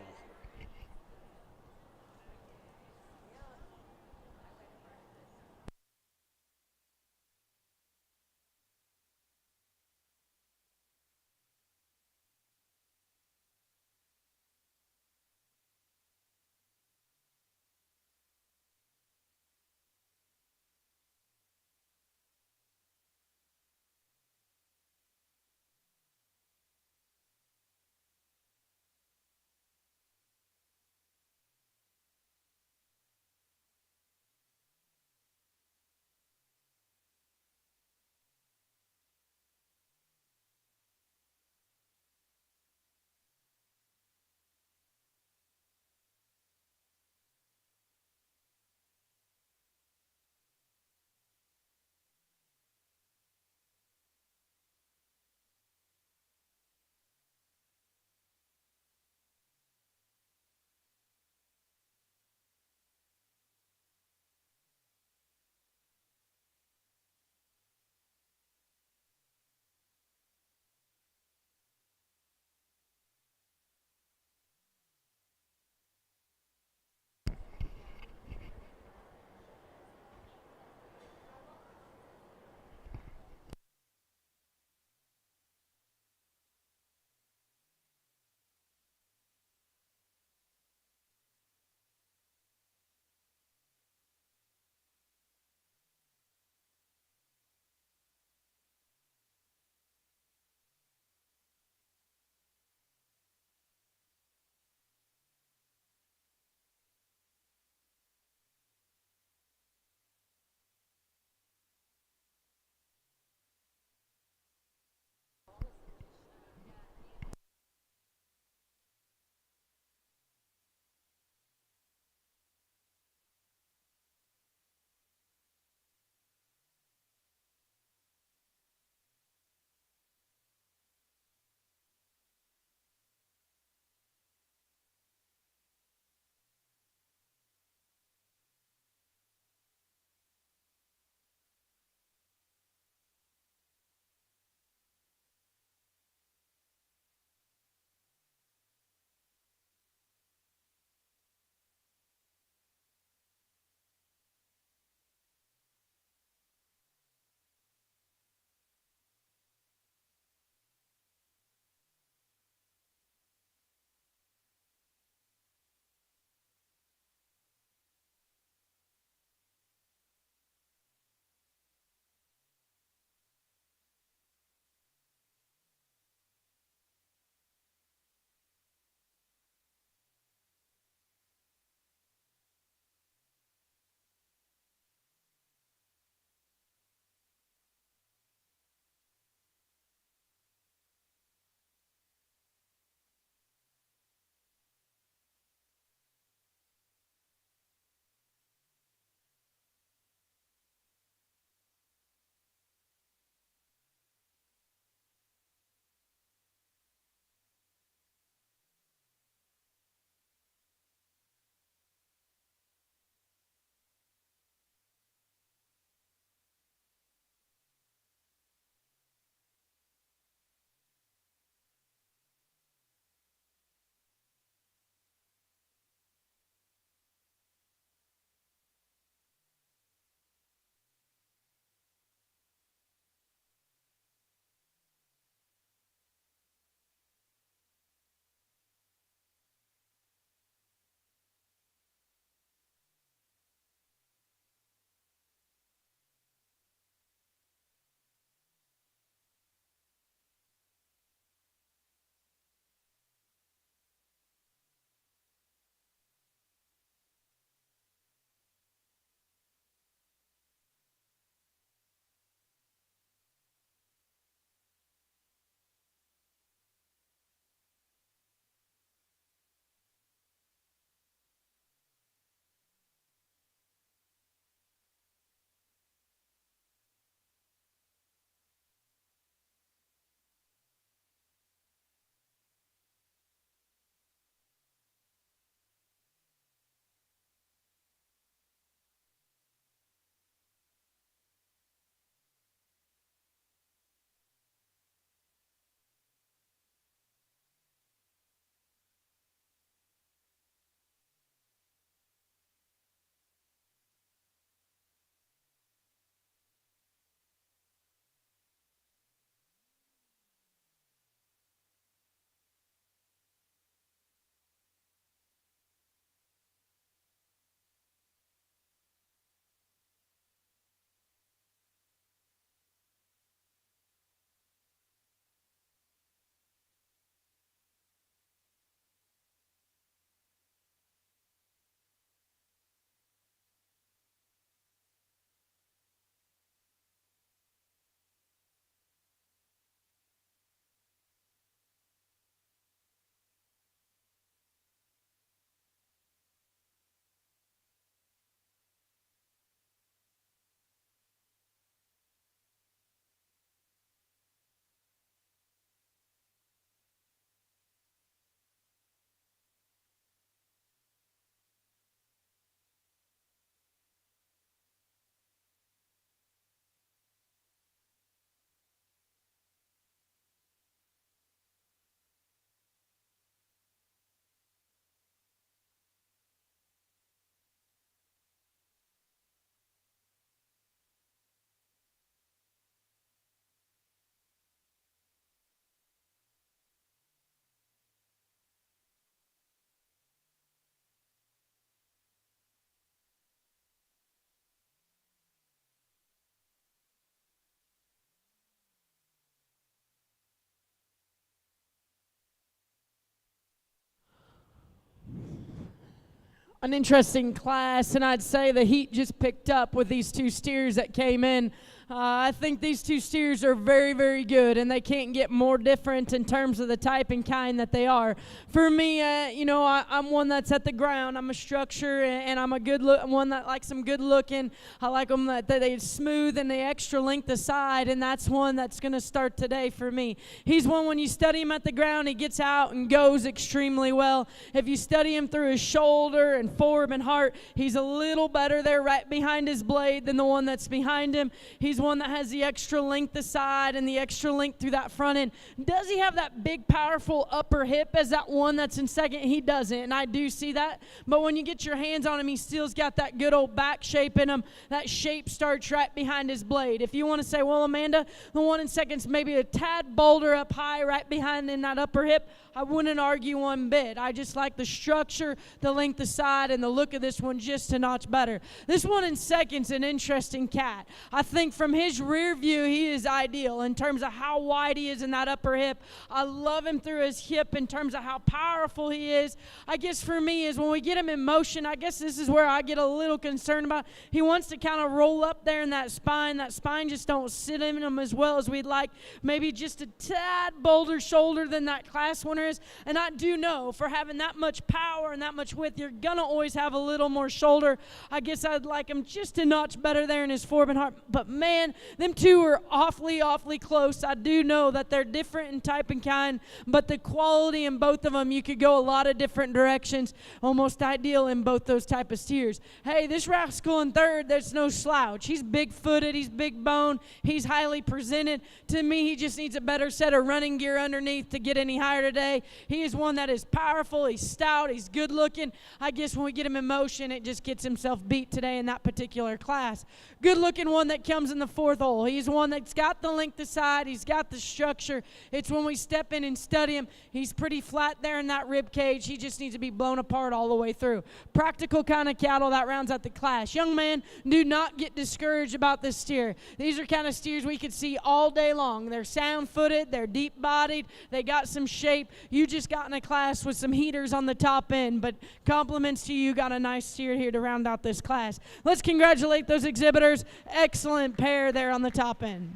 an interesting class, and I'd say the heat just picked up with these two steers that came in. I think these two steers are very, very good, and they can't get more different in terms of the type and kind that they are. For me, I'm one that's at the ground. I'm a structure, and I'm a one that likes them good looking. I like them that they're smooth and the extra length of side, and that's one that's going to start today for me. He's one when you study him at the ground, he gets out and goes extremely well. If you study him through his shoulder and form and heart, he's a little better there right behind his blade than the one that's behind him. He's one that has the extra length aside and the extra length through that front end. Does he have that big, powerful upper hip as that one that's in second? He doesn't, and I do see that. But when you get your hands on him, he still's got that good old back shape in him. That shape starts right behind his blade. If you want to say, well, Amanda, the one in second's maybe a tad bolder up high right behind in that upper hip, I wouldn't argue one bit. I just like the structure, the length aside, and the look of this one just a notch better. This one in second's an interesting cat. I think from his rear view, he is ideal in terms of how wide he is in that upper hip. I love him through his hip in terms of how powerful he is. I guess for me is when we get him in motion, I guess this is where I get a little concerned about. He wants to kind of roll up there in that spine. That spine just don't sit in him as well as we'd like. Maybe just a tad bolder shoulder than that class winner is. And I do know for having that much power and that much width, you're going to always have a little more shoulder. I guess I'd like him just a notch better there in his form and heart. But man, them two are awfully, awfully close. I do know that they're different in type and kind, but the quality in both of them, you could go a lot of different directions, almost ideal in both those type of steers. Hey, this rascal in third, that's no slouch. He's big-footed, he's big bone, he's highly presented. To me, he just needs a better set of running gear underneath to get any higher today. He is one that is powerful, he's stout, he's good-looking. I guess when we get him in motion, it just gets himself beat today in that particular class. Good-looking one that comes in the fourth hole. He's one that's got the length aside, he's got the structure. It's when we step in and study him, he's pretty flat there in that rib cage. He just needs to be blown apart all the way through. Practical kind of cattle, that rounds out the class. Young man, do not get discouraged about this steer. These are kind of steers we could see all day long. They're sound-footed, they're deep-bodied, they got some shape. You just got in a class with some heaters on the top end, but compliments to you, got a nice steer here to round out this class. Let's congratulate those exhibitors. Excellent pair there on the top end.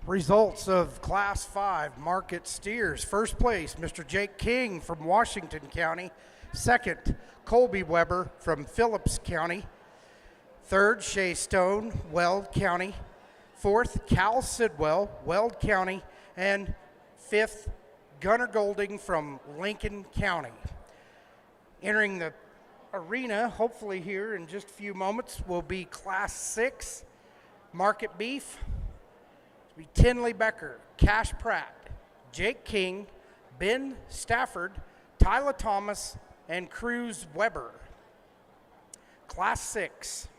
Results of Class 5 Market Steers. First place, Mr. Jake King from Washington County. Second, Colby Weber from Phillips County. Third, Shea Stone, Weld County. Fourth, Cal Sidwell, Weld County. And fifth, Gunnar Golding from Lincoln County. Entering the arena, hopefully here in just a few moments, will be Class 6 Market Beef. It'll be Tinley Becker, Cash Pratt, Jake King, Ben Stafford, Tyler Thomas, and Cruz Weber. Class 6.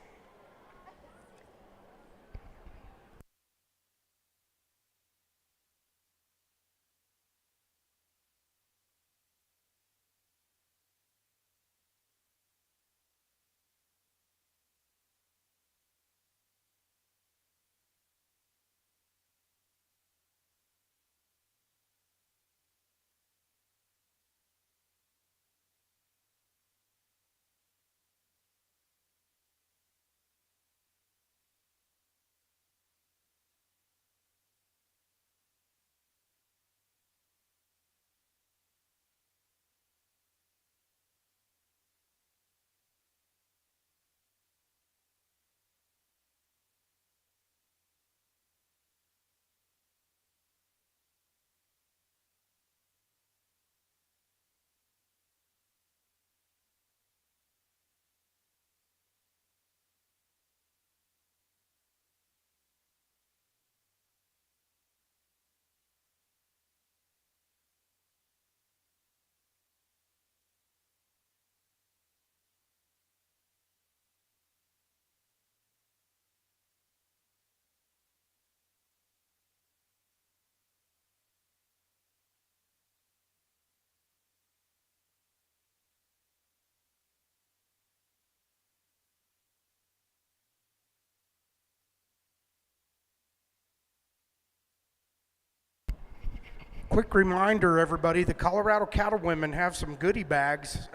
quick reminder, everybody, the Colorado Cattlewomen have some goodie bags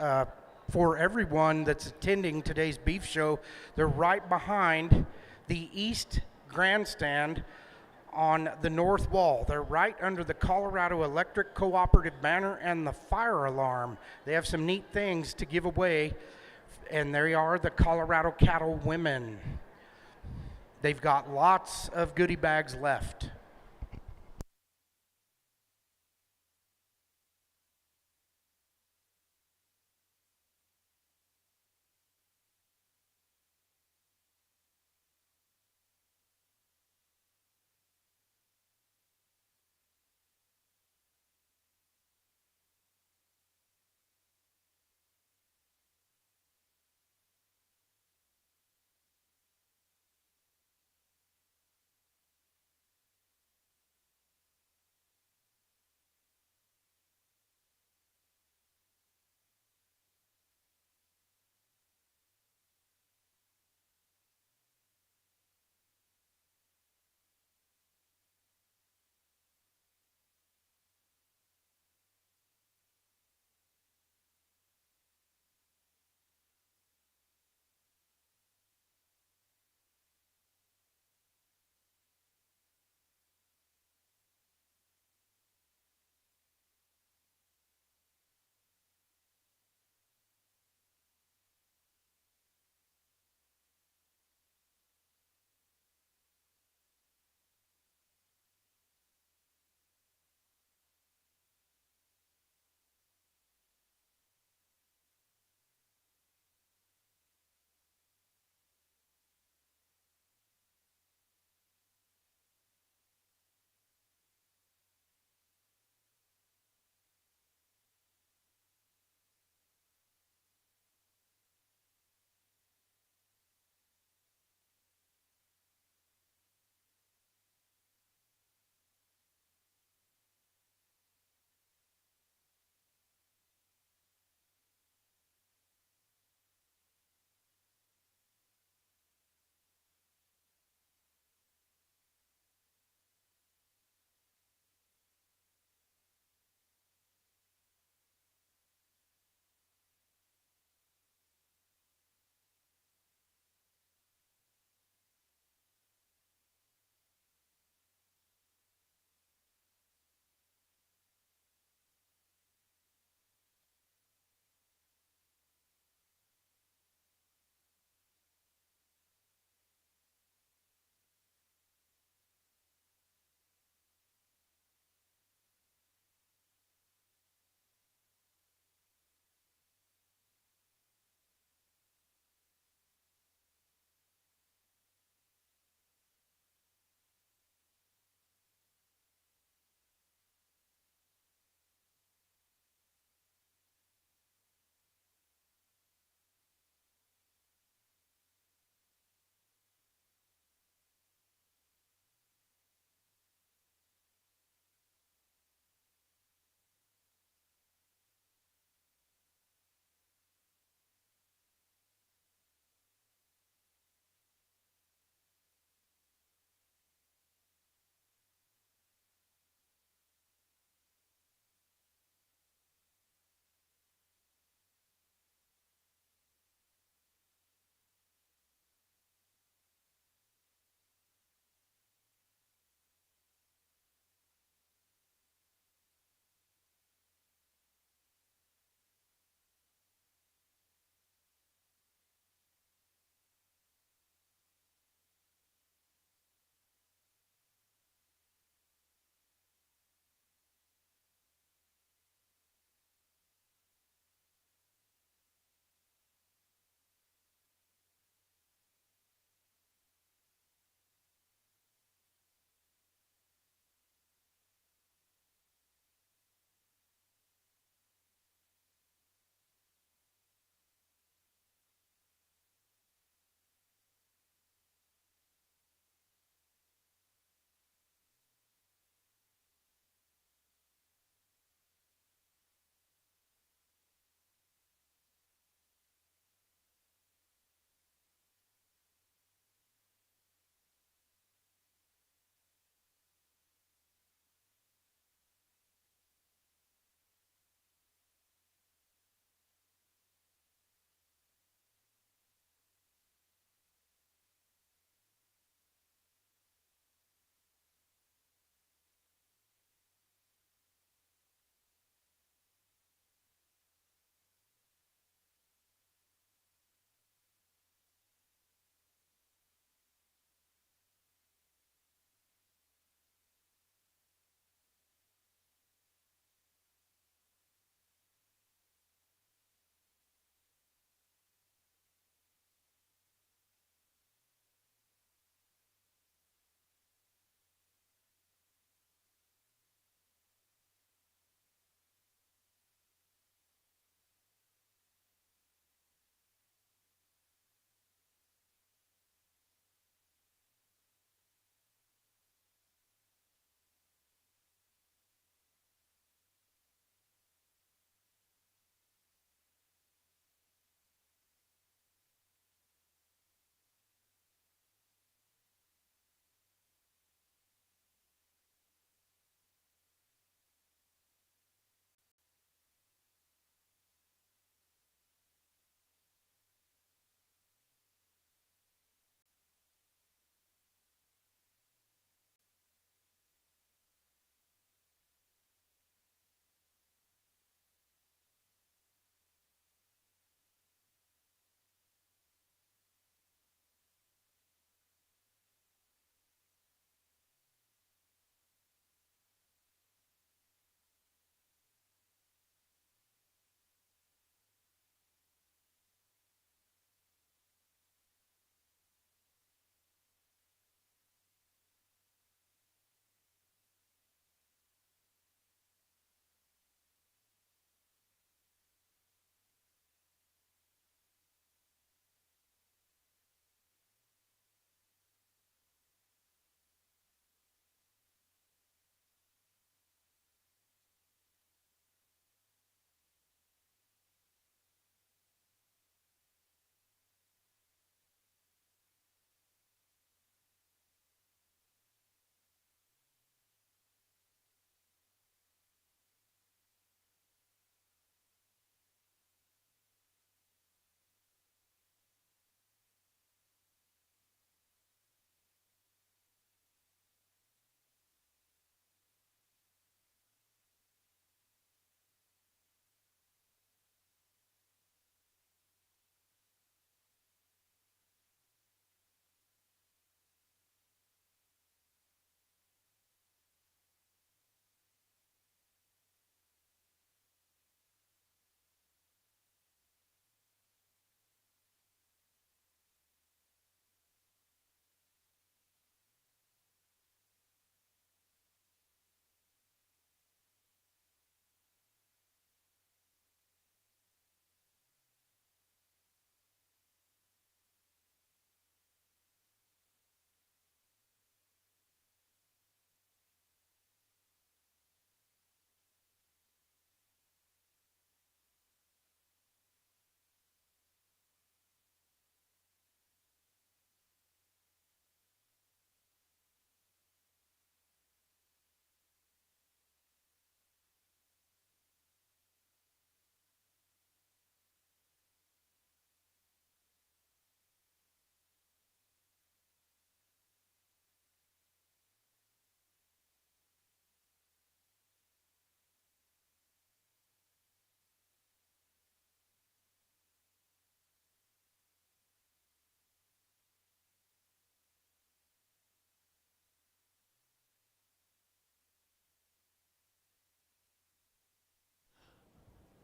for everyone that's attending today's beef show. They're right behind the East Grandstand on the north wall. They're right under the Colorado Electric Cooperative banner and the fire alarm. They have some neat things to give away, and they are the Colorado Cattlewomen. They've got lots of goodie bags left.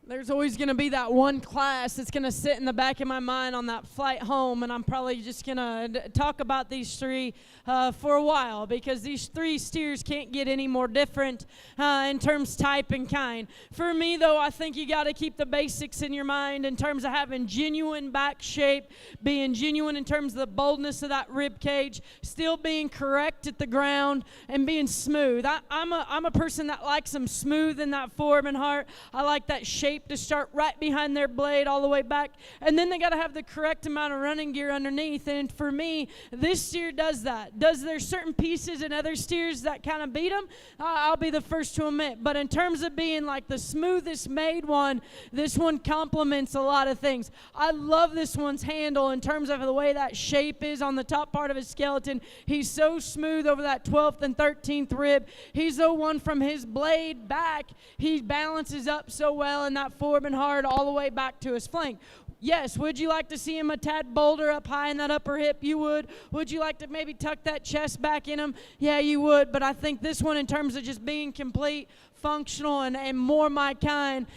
There's always going to be that one class that's going to sit in the back of my mind on that flight home, and I'm probably just going to talk about these three for a while, because these three steers can't get any more different in terms type and kind. For me, though, I think you got to keep the basics in your mind in terms of having genuine back shape, being genuine in terms of the boldness of that rib cage, still being correct at the ground, and being smooth. I'm a person that likes them smooth in that form and heart. I like that shape to start right behind their blade all the way back, and then they got to have the correct amount of running gear underneath. And for me, this steer does that. Does there certain pieces in other steers that kind of beat them? I'll be the first to admit, but in terms of being like the smoothest made one, this one complements a lot of things. I love this one's handle in terms of the way that shape is on the top part of his skeleton. He's so smooth over that 12th and 13th rib. He's the one from his blade back, he balances up so well in that forward and hard all the way back to his flank. Yes, would you like to see him a tad bolder up high in that upper hip? You would. Would you like to maybe tuck that chest back in him? Yeah, you would. But I think this one, in terms of just being complete, functional, and more my kind,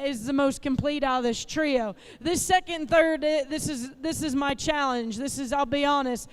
is the most complete out of this trio. This second and third, this is my challenge. I'll be honest,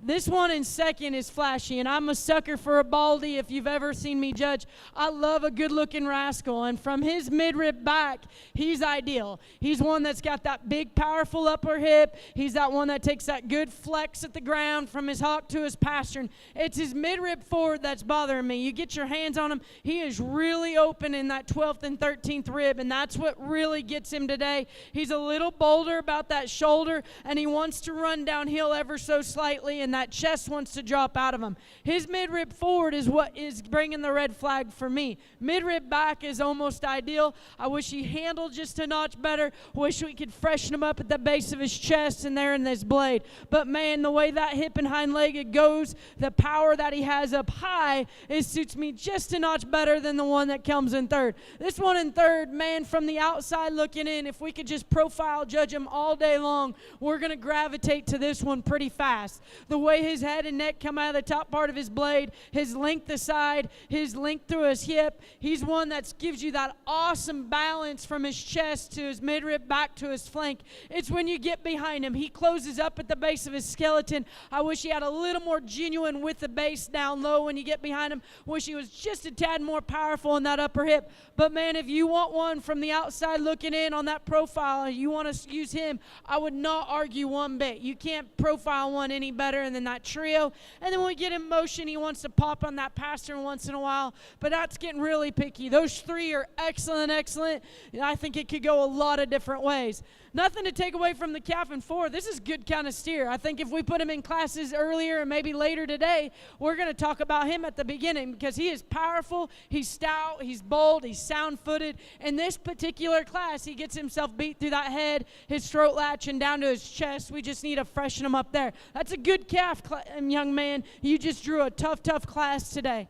this one in second is flashy, and I'm a sucker for a baldy. If you've ever seen me judge, I love a good-looking rascal, and from his midrib back, he's ideal. He's one that's got that big, powerful upper hip. He's that one that takes that good flex at the ground from his hock to his pastern. It's his midrib forward that's bothering me. You get your hands on him, he is really open in that 12th and 13th rib, and that's what really gets him today. He's a little bolder about that shoulder, and he wants to run downhill ever so slightly, and that chest wants to drop out of him. His midrib forward is what is bringing the red flag for me. Midrib back is almost ideal. I wish he handled just a notch better. Wish we could freshen him up at the base of his chest and there in this blade. But man, the way that hip and hind leg goes, the power that he has up high, it suits me just a notch better than the one that comes in third. This one in third, man, from the outside looking in, if we could just profile judge him all day long, we're going to gravitate to this one pretty fast. The way his head and neck come out of the top part of his blade, his length aside, his length through his hip, he's one that gives you that awesome balance from his chest to his midrib back to his flank. It's when you get behind him, he closes up at the base of his skeleton. I wish he had a little more genuine with the base down low when you get behind him. Wish he was just a tad more powerful in that upper hip. But man, if you want one from the outside looking in on that profile and you want to use him, I would not argue one bit. You can't profile one any better than that trio. And then when we get in motion, he wants to pop on that pastern once in a while, but that's getting really picky. Those three are excellent. I think it could go a lot of different ways. Nothing to take away from the calf and four. This is good kind of steer. I think if we put him in classes earlier and maybe later today, we're going to talk about him at the beginning, because he is powerful, he's stout, he's bold, he's sound-footed. In this particular class, he gets himself beat through that head, his throat latch, and down to his chest. We just need to freshen him up there. That's a good calf, young man. You just drew a tough class today.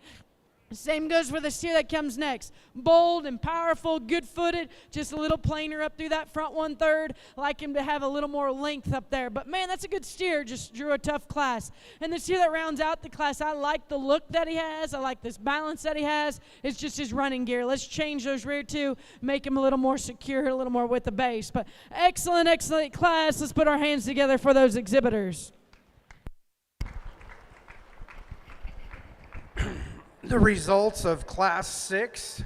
Same goes for the steer that comes next. Bold and powerful, good-footed, just a little plainer up through that front 1/3. Like him to have a little more length up there. But man, that's a good steer. Just drew a tough class. And the steer that rounds out the class, I like the look that he has. I like this balance that he has. It's just his running gear. Let's change those rear two, make him a little more secure, a little more with the base. But excellent class. Let's put our hands together for those exhibitors. The results of Class 6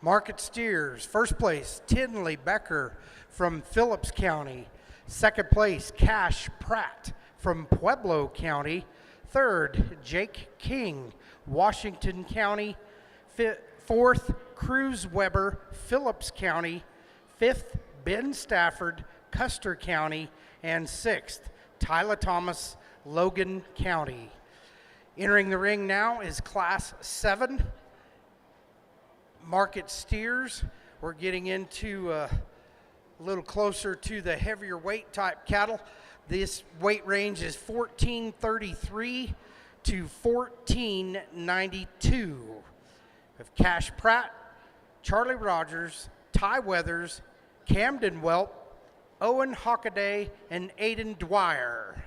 market steers. First place, Tinley Becker from Phillips County. Second place, Cash Pratt from Pueblo County. Third, Jake King, Washington County. Fourth, Cruz Weber, Phillips County. Fifth, Ben Stafford, Custer County. And sixth, Tyler Thomas, Logan County. Entering the ring now is Class 7 market steers. We're getting into a little closer to the heavier weight type cattle. This weight range is 1433 to 1492. We have Cash Pratt, Charlie Rogers, Ty Weathers, Camden Welp, Owen Hockaday, and Aiden Dwyer.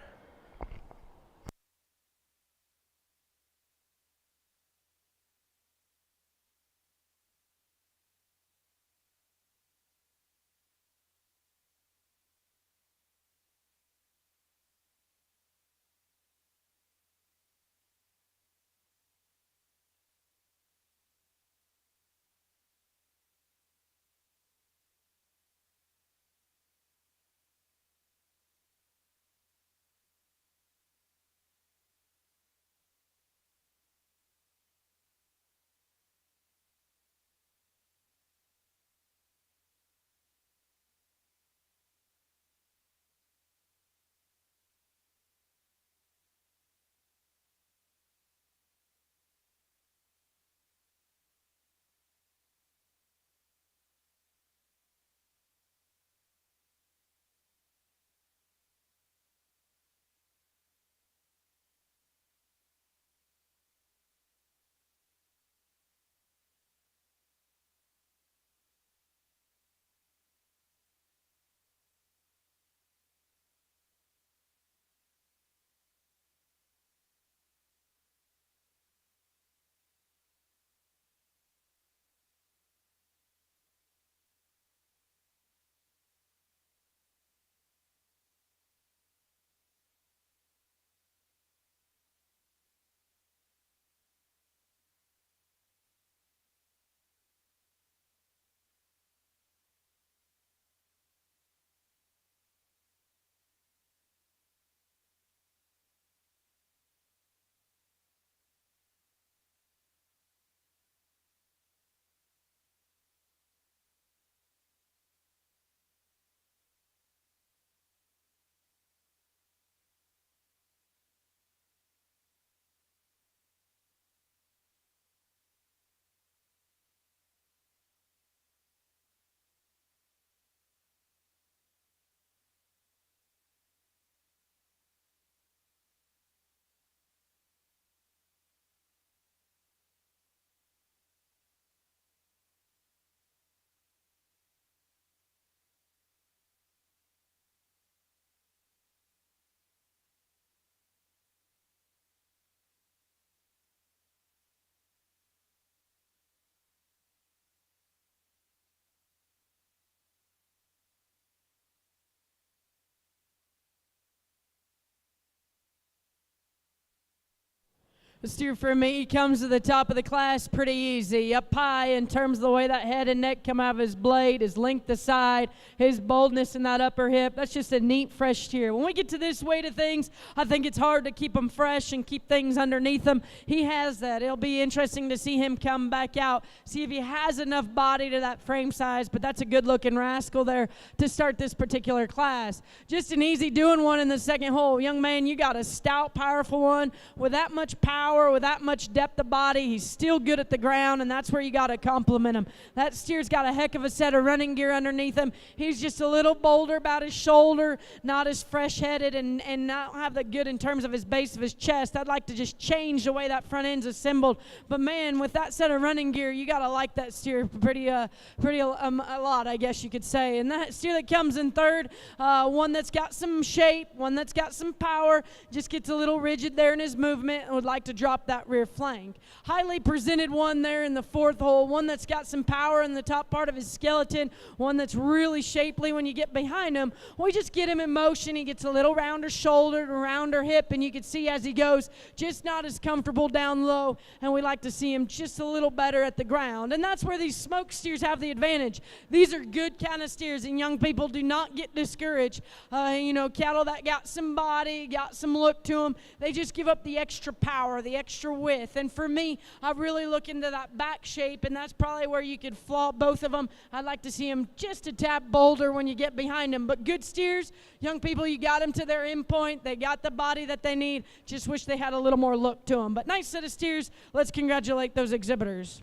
The steer for me, he comes to the top of the class pretty easy. Up high in terms of the way that head and neck come out of his blade, his length of side, his boldness in that upper hip. That's just a neat, fresh steer. When we get to this weight of things, I think it's hard to keep him fresh and keep things underneath him. He has that. It'll be interesting to see him come back out, see if he has enough body to that frame size, but that's a good-looking rascal there to start this particular class. Just an easy doing one in the second hole. Young man, you got a stout, powerful one with that much power, with that much depth of body. He's still good at the ground, and that's where you got to compliment him. That steer's got a heck of a set of running gear underneath him. He's just a little bolder about his shoulder, not as fresh-headed, and not have the good in terms of his base of his chest. I'd like to just change the way that front end's assembled. But, man, with that set of running gear, you got to like that steer pretty a lot, I guess you could say. And that steer that comes in third, one that's got some shape, one that's got some power, just gets a little rigid there in his movement and would like to drop that rear flank. Highly presented one there in the fourth hole, one that's got some power in the top part of his skeleton, one that's really shapely when you get behind him. We just get him in motion. He gets a little rounder shoulder, rounder hip, and you can see as he goes, just not as comfortable down low, and we like to see him just a little better at the ground. And that's where these smoke steers have the advantage. These are good kind of steers, and young people do not get discouraged. Cattle that got some body, got some look to them, they just give up the extra power, the extra width. And for me, I really look into that back shape, and that's probably where you could flaw both of them. I'd like to see them just a tap bolder when you get behind them. But good steers, young people, you got them to their end point. They got the body that they need. Just wish they had a little more look to them. But nice set of steers. Let's congratulate those exhibitors.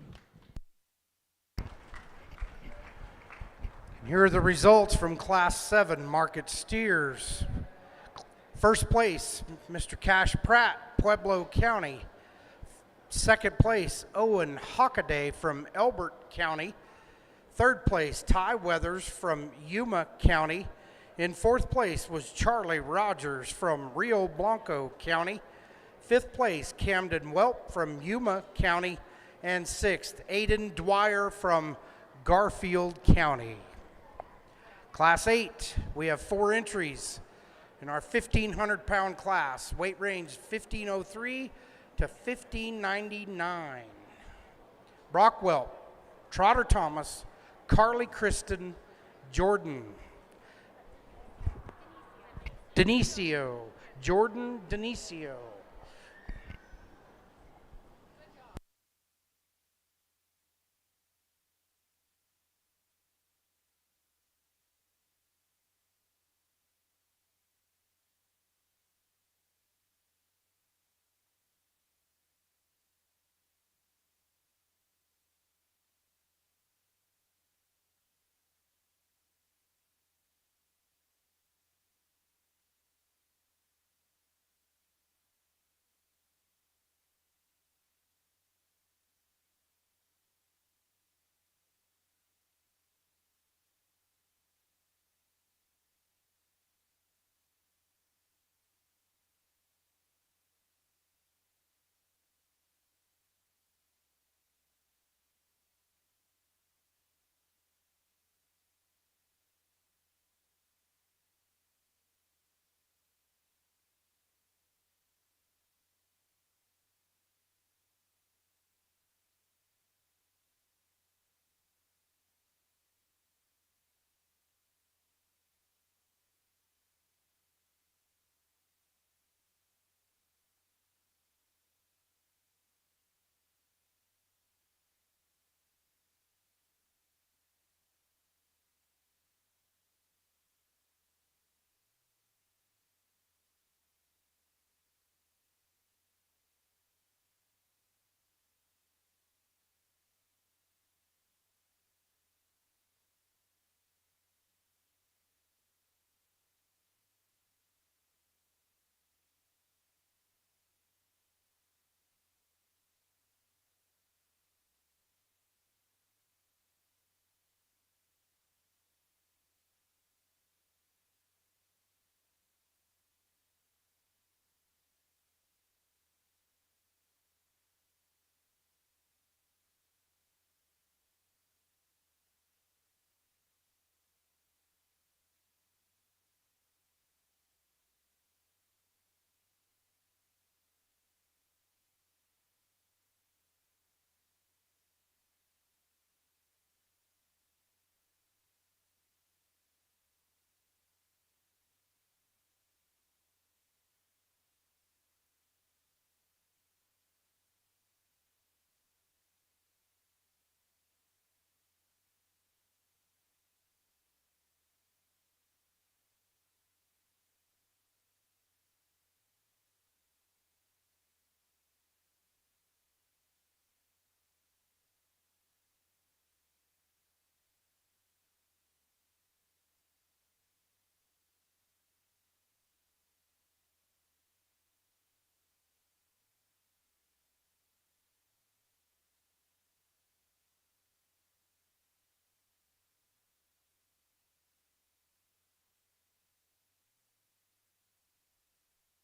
Here are the results from Class 7 market steers. First place, Mr. Cash Pratt, Pueblo County. Second place, Owen Hockaday from Elbert County. Third place, Ty Weathers from Yuma County. In fourth place was Charlie Rogers from Rio Blanco County. Fifth place, Camden Welp from Yuma County. And sixth, Aiden Dwyer from Garfield County. Class 8, we have 4 entries in our 1,500-pound class. Weight range 1,503 to 1,599. Brockwell, Trotter Thomas, Carly Kristen, Jordan. Denisio, Jordan Denisio.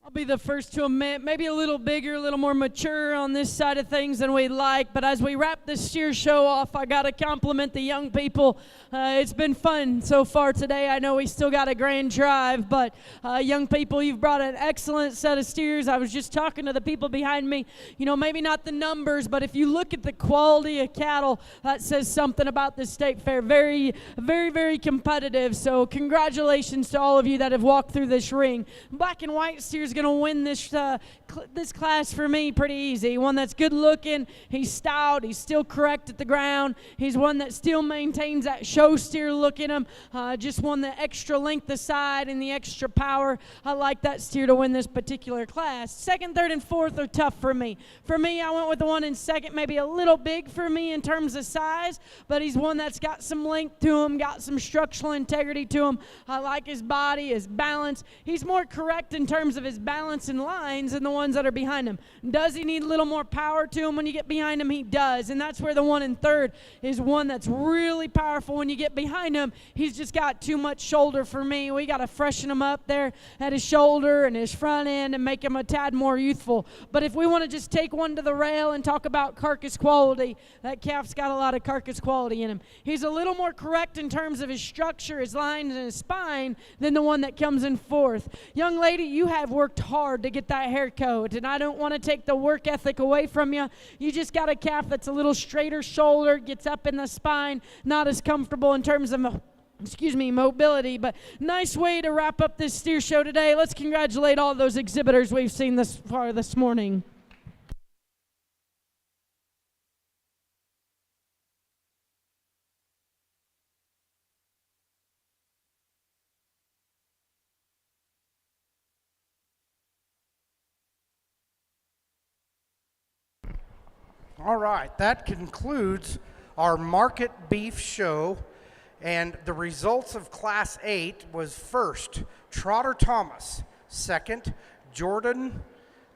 I'll be the first to admit, maybe a little bigger, a little more mature on this side of things than we'd like. But as we wrap this steer show off, I got to compliment the young people. It's been fun so far today. I know we still got a grand drive, but young people, you've brought an excellent set of steers. I was just talking to the people behind me. You know, maybe not the numbers, but if you look at the quality of cattle, that says something about this state fair. Very, very, very competitive. So congratulations to all of you that have walked through this ring. Black and white steers going to win this class for me pretty easy. One that's good looking, he's stout, he's still correct at the ground, he's one that still maintains that show steer look in him, just won the extra length of side and the extra power. I like that steer to win this particular class. Second, third, and fourth are tough for me. For me, I went with the one in second, maybe a little big for me in terms of size, but he's one that's got some length to him, got some structural integrity to him. I like his body, his balance. He's more correct in terms of his balance and lines than the ones that are behind him. Does he need a little more power to him when you get behind him? He does, and that's where the one in third is one that's really powerful. When you get behind him, he's just got too much shoulder for me. We got to freshen him up there at his shoulder and his front end and make him a tad more youthful. But if we want to just take one to the rail and talk about carcass quality, that calf's got a lot of carcass quality in him. He's a little more correct in terms of his structure, his lines, and his spine than the one that comes in fourth. Young lady, you have worked hard to get that hair coat, and I don't want to take the work ethic away from you. You just got a calf that's a little straighter shoulder, gets up in the spine, not as comfortable in terms of mobility. But nice way to wrap up this steer show today. Let's congratulate all those exhibitors we've seen this far this morning. All right, that concludes our market beef show, and the results of Class 8 was first, Trotter Thomas, second, Jordan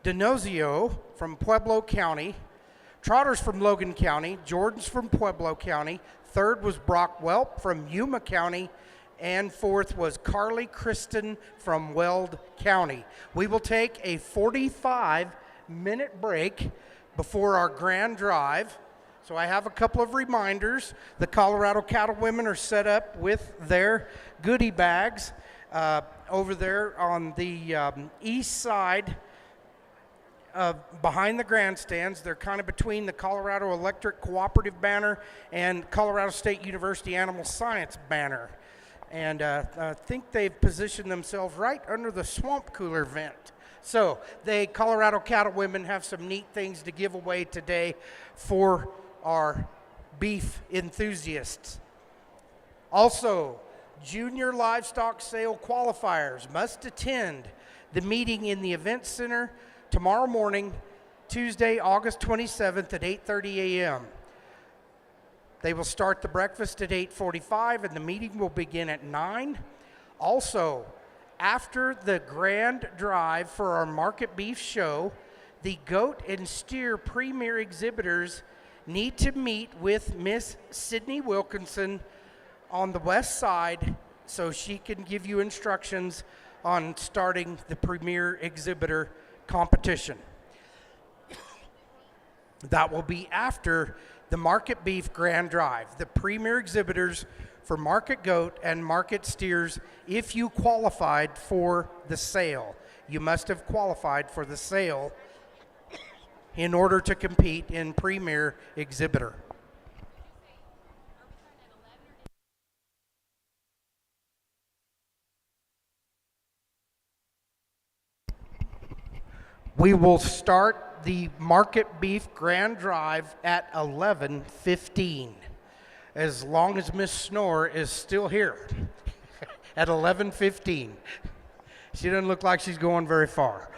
Denozio from Pueblo County, Trotter's from Logan County, Jordan's from Pueblo County, third was Brock Welp from Yuma County, and fourth was Carly Kristen from Weld County. We will take a 45-minute break before our grand drive. So I have a couple of reminders. The Colorado Cattlewomen are set up with their goodie bags over there on the east side behind the grandstands. They're kind of between the Colorado Electric Cooperative banner and Colorado State University Animal Science banner. And I think they've positioned themselves right under the swamp cooler vent. So the Colorado Cattlewomen have some neat things to give away today for our beef enthusiasts. Also, junior livestock sale qualifiers must attend the meeting in the event center tomorrow morning, Tuesday, August 27th at 8:30 a.m. They will start the breakfast at 8:45 and the meeting will begin at 9. Also, after the grand drive for our market beef show, the goat and steer premier exhibitors need to meet with Miss Sydney Wilkinson on the west side so she can give you instructions on starting the premier exhibitor competition. That will be after the market beef grand drive. The premier exhibitors for market goat and market steers, if you qualified for the sale. You must have qualified for the sale in order to compete in premier exhibitor. We will start the market beef grand drive at 11:15. As long as Miss Snore is still here at 11:15. She doesn't look like she's going very far.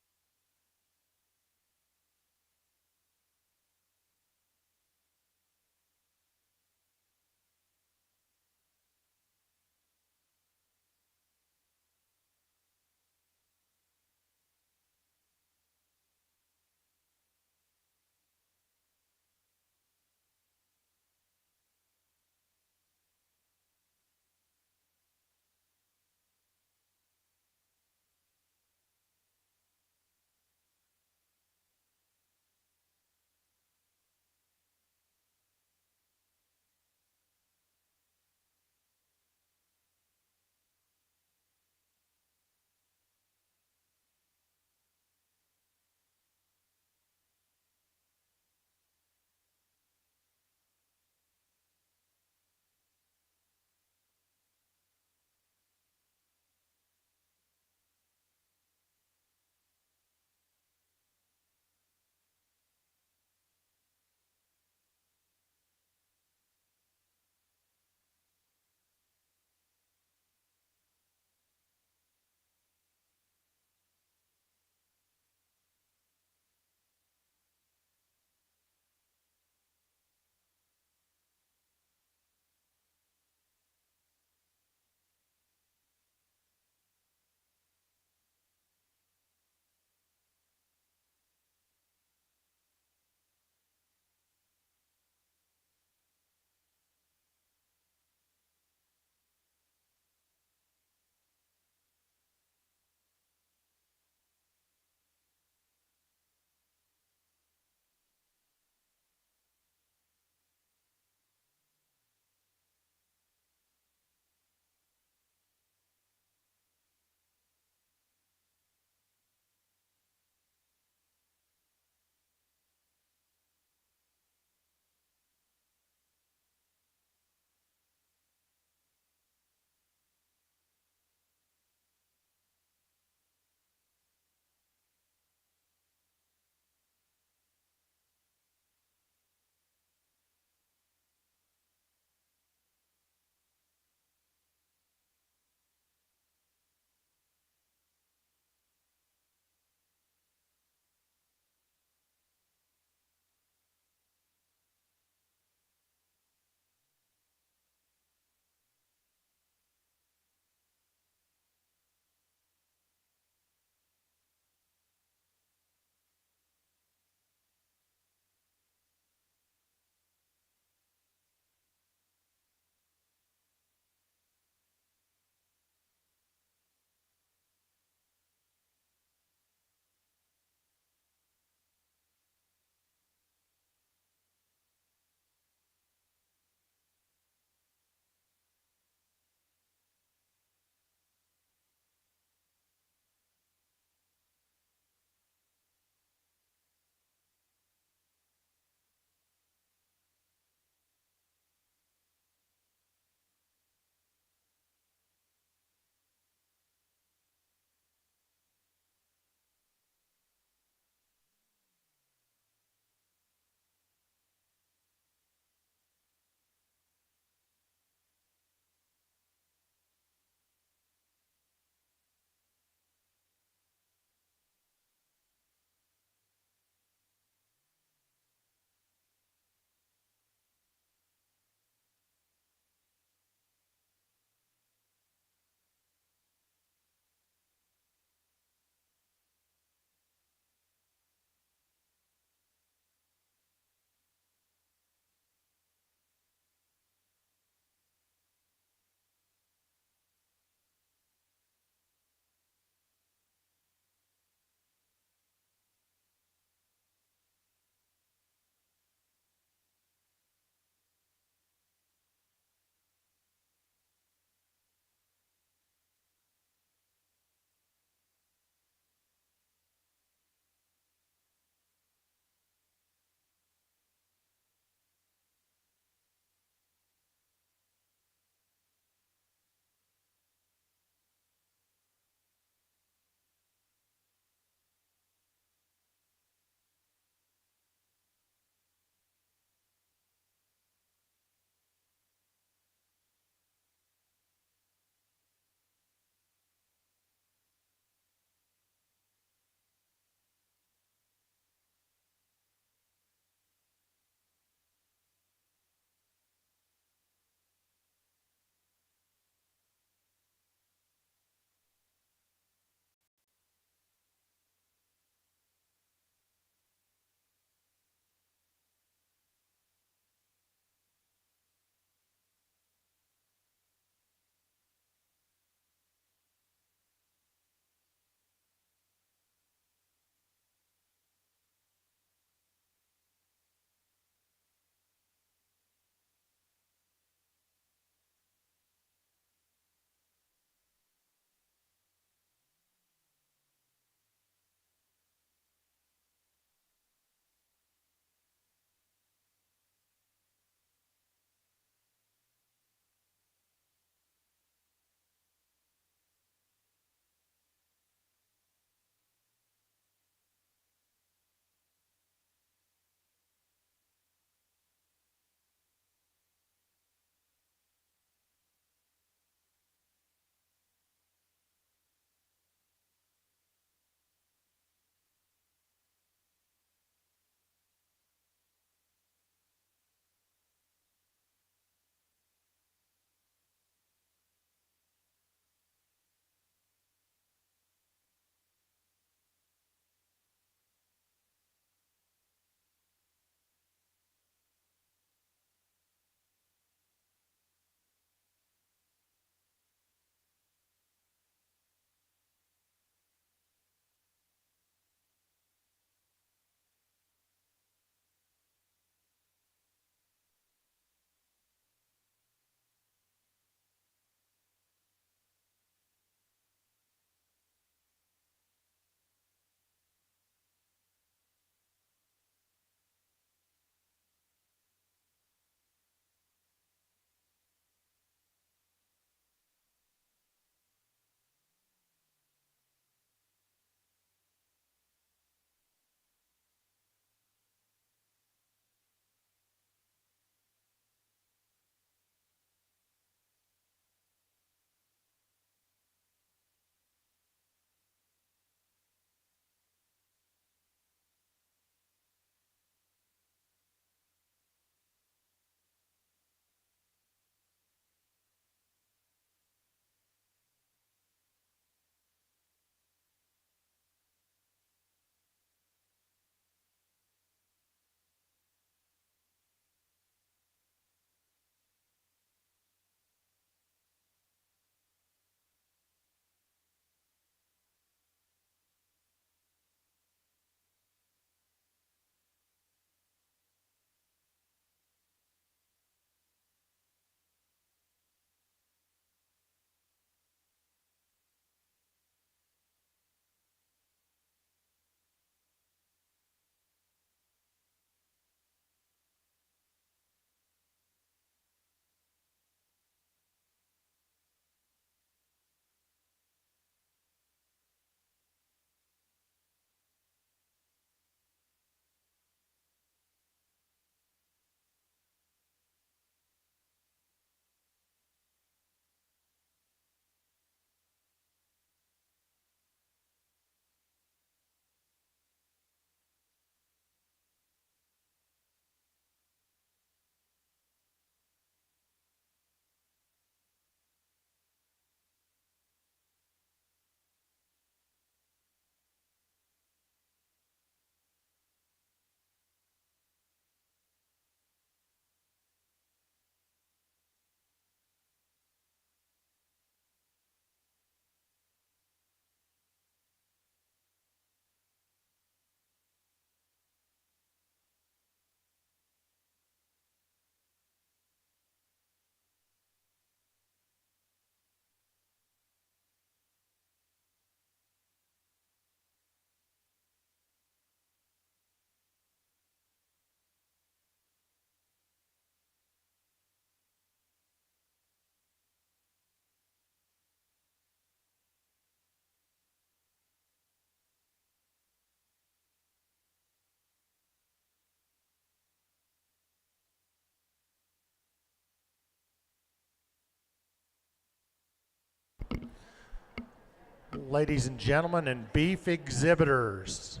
ladies and gentlemen, and beef exhibitors,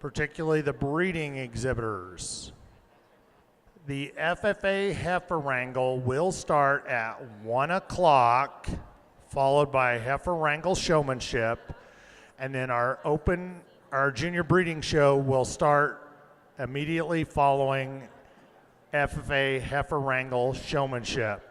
particularly the breeding exhibitors. The FFA heifer wrangle will start at 1 o'clock, followed by heifer wrangle showmanship, and then our junior breeding show will start immediately following FFA heifer wrangle showmanship.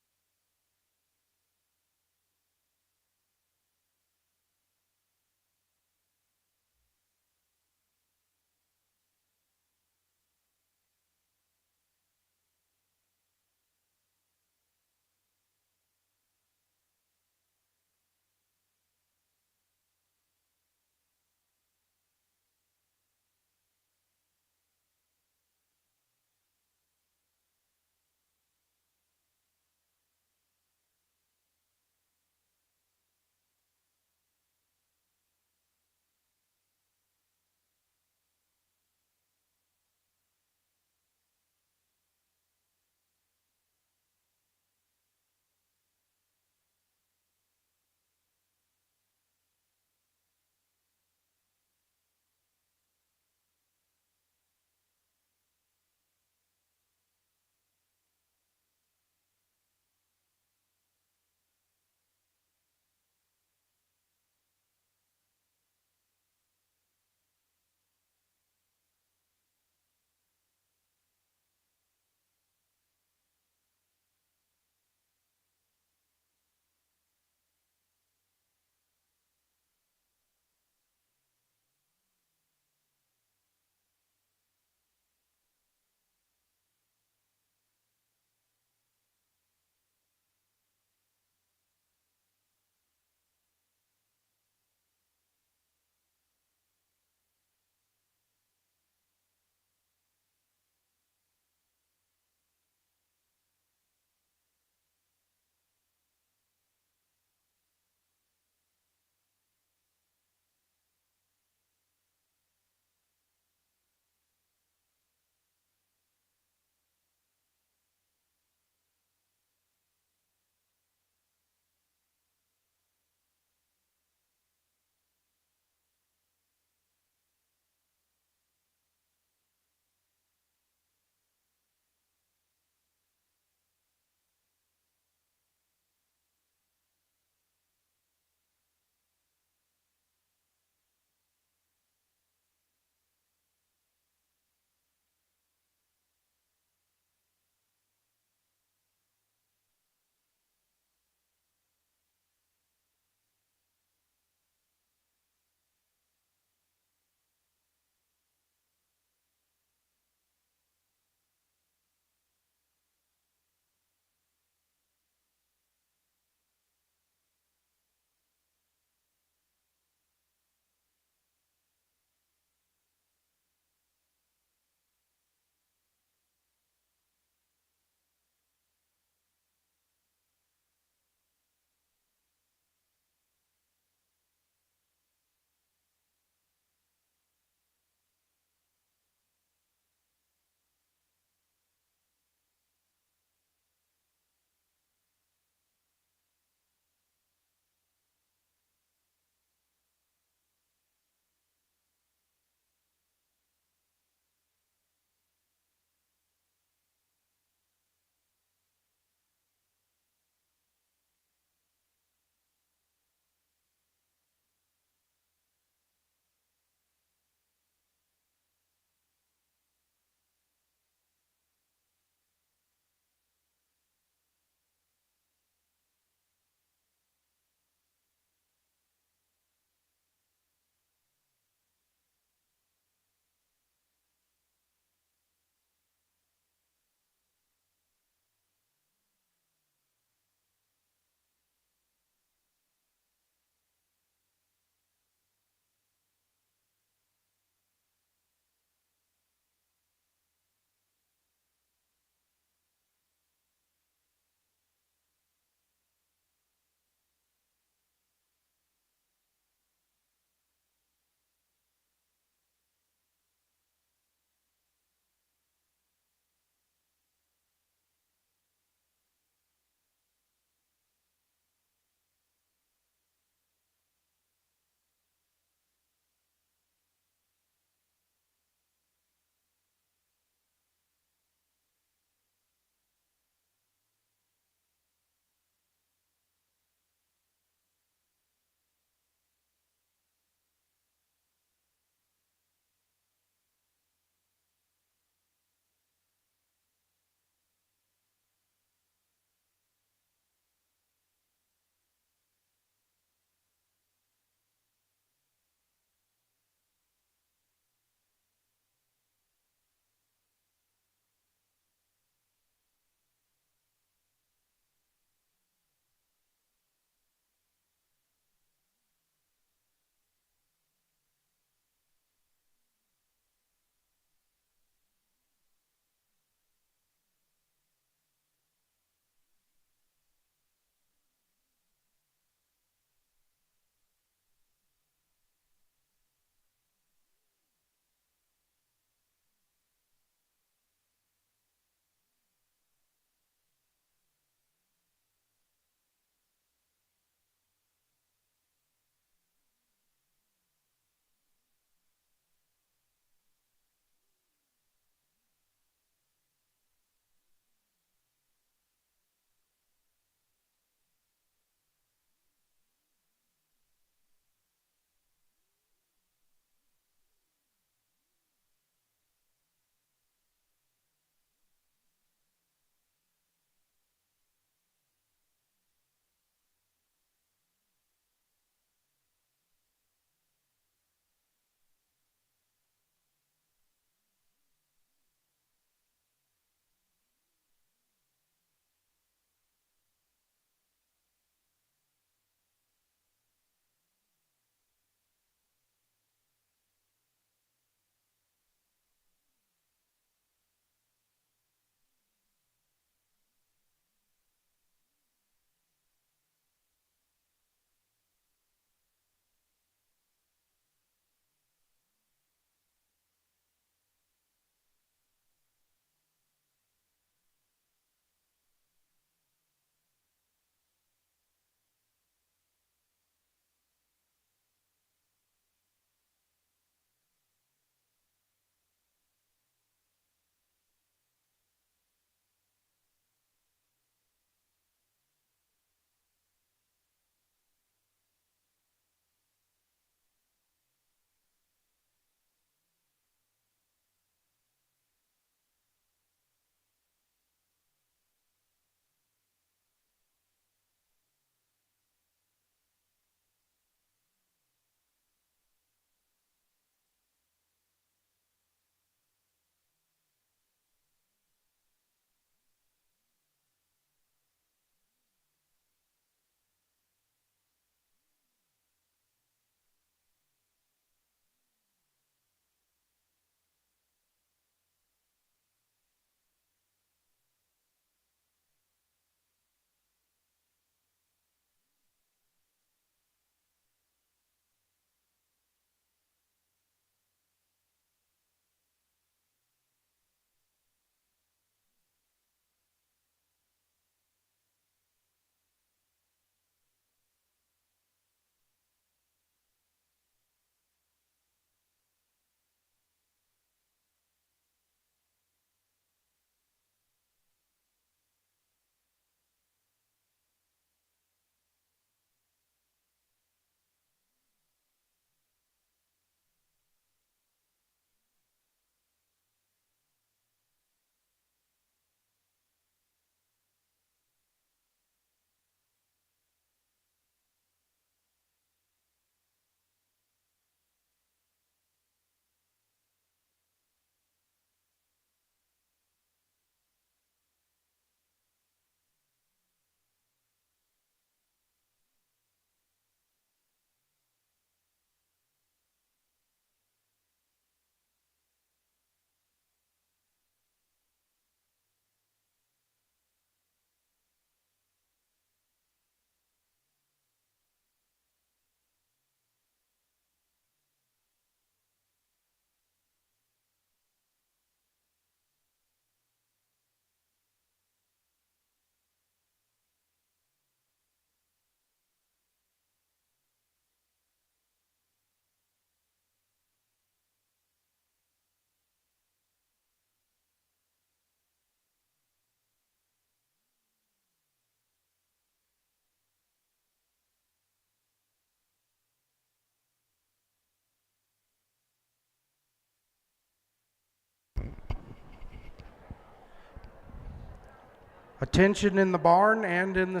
Attention in the barn and in the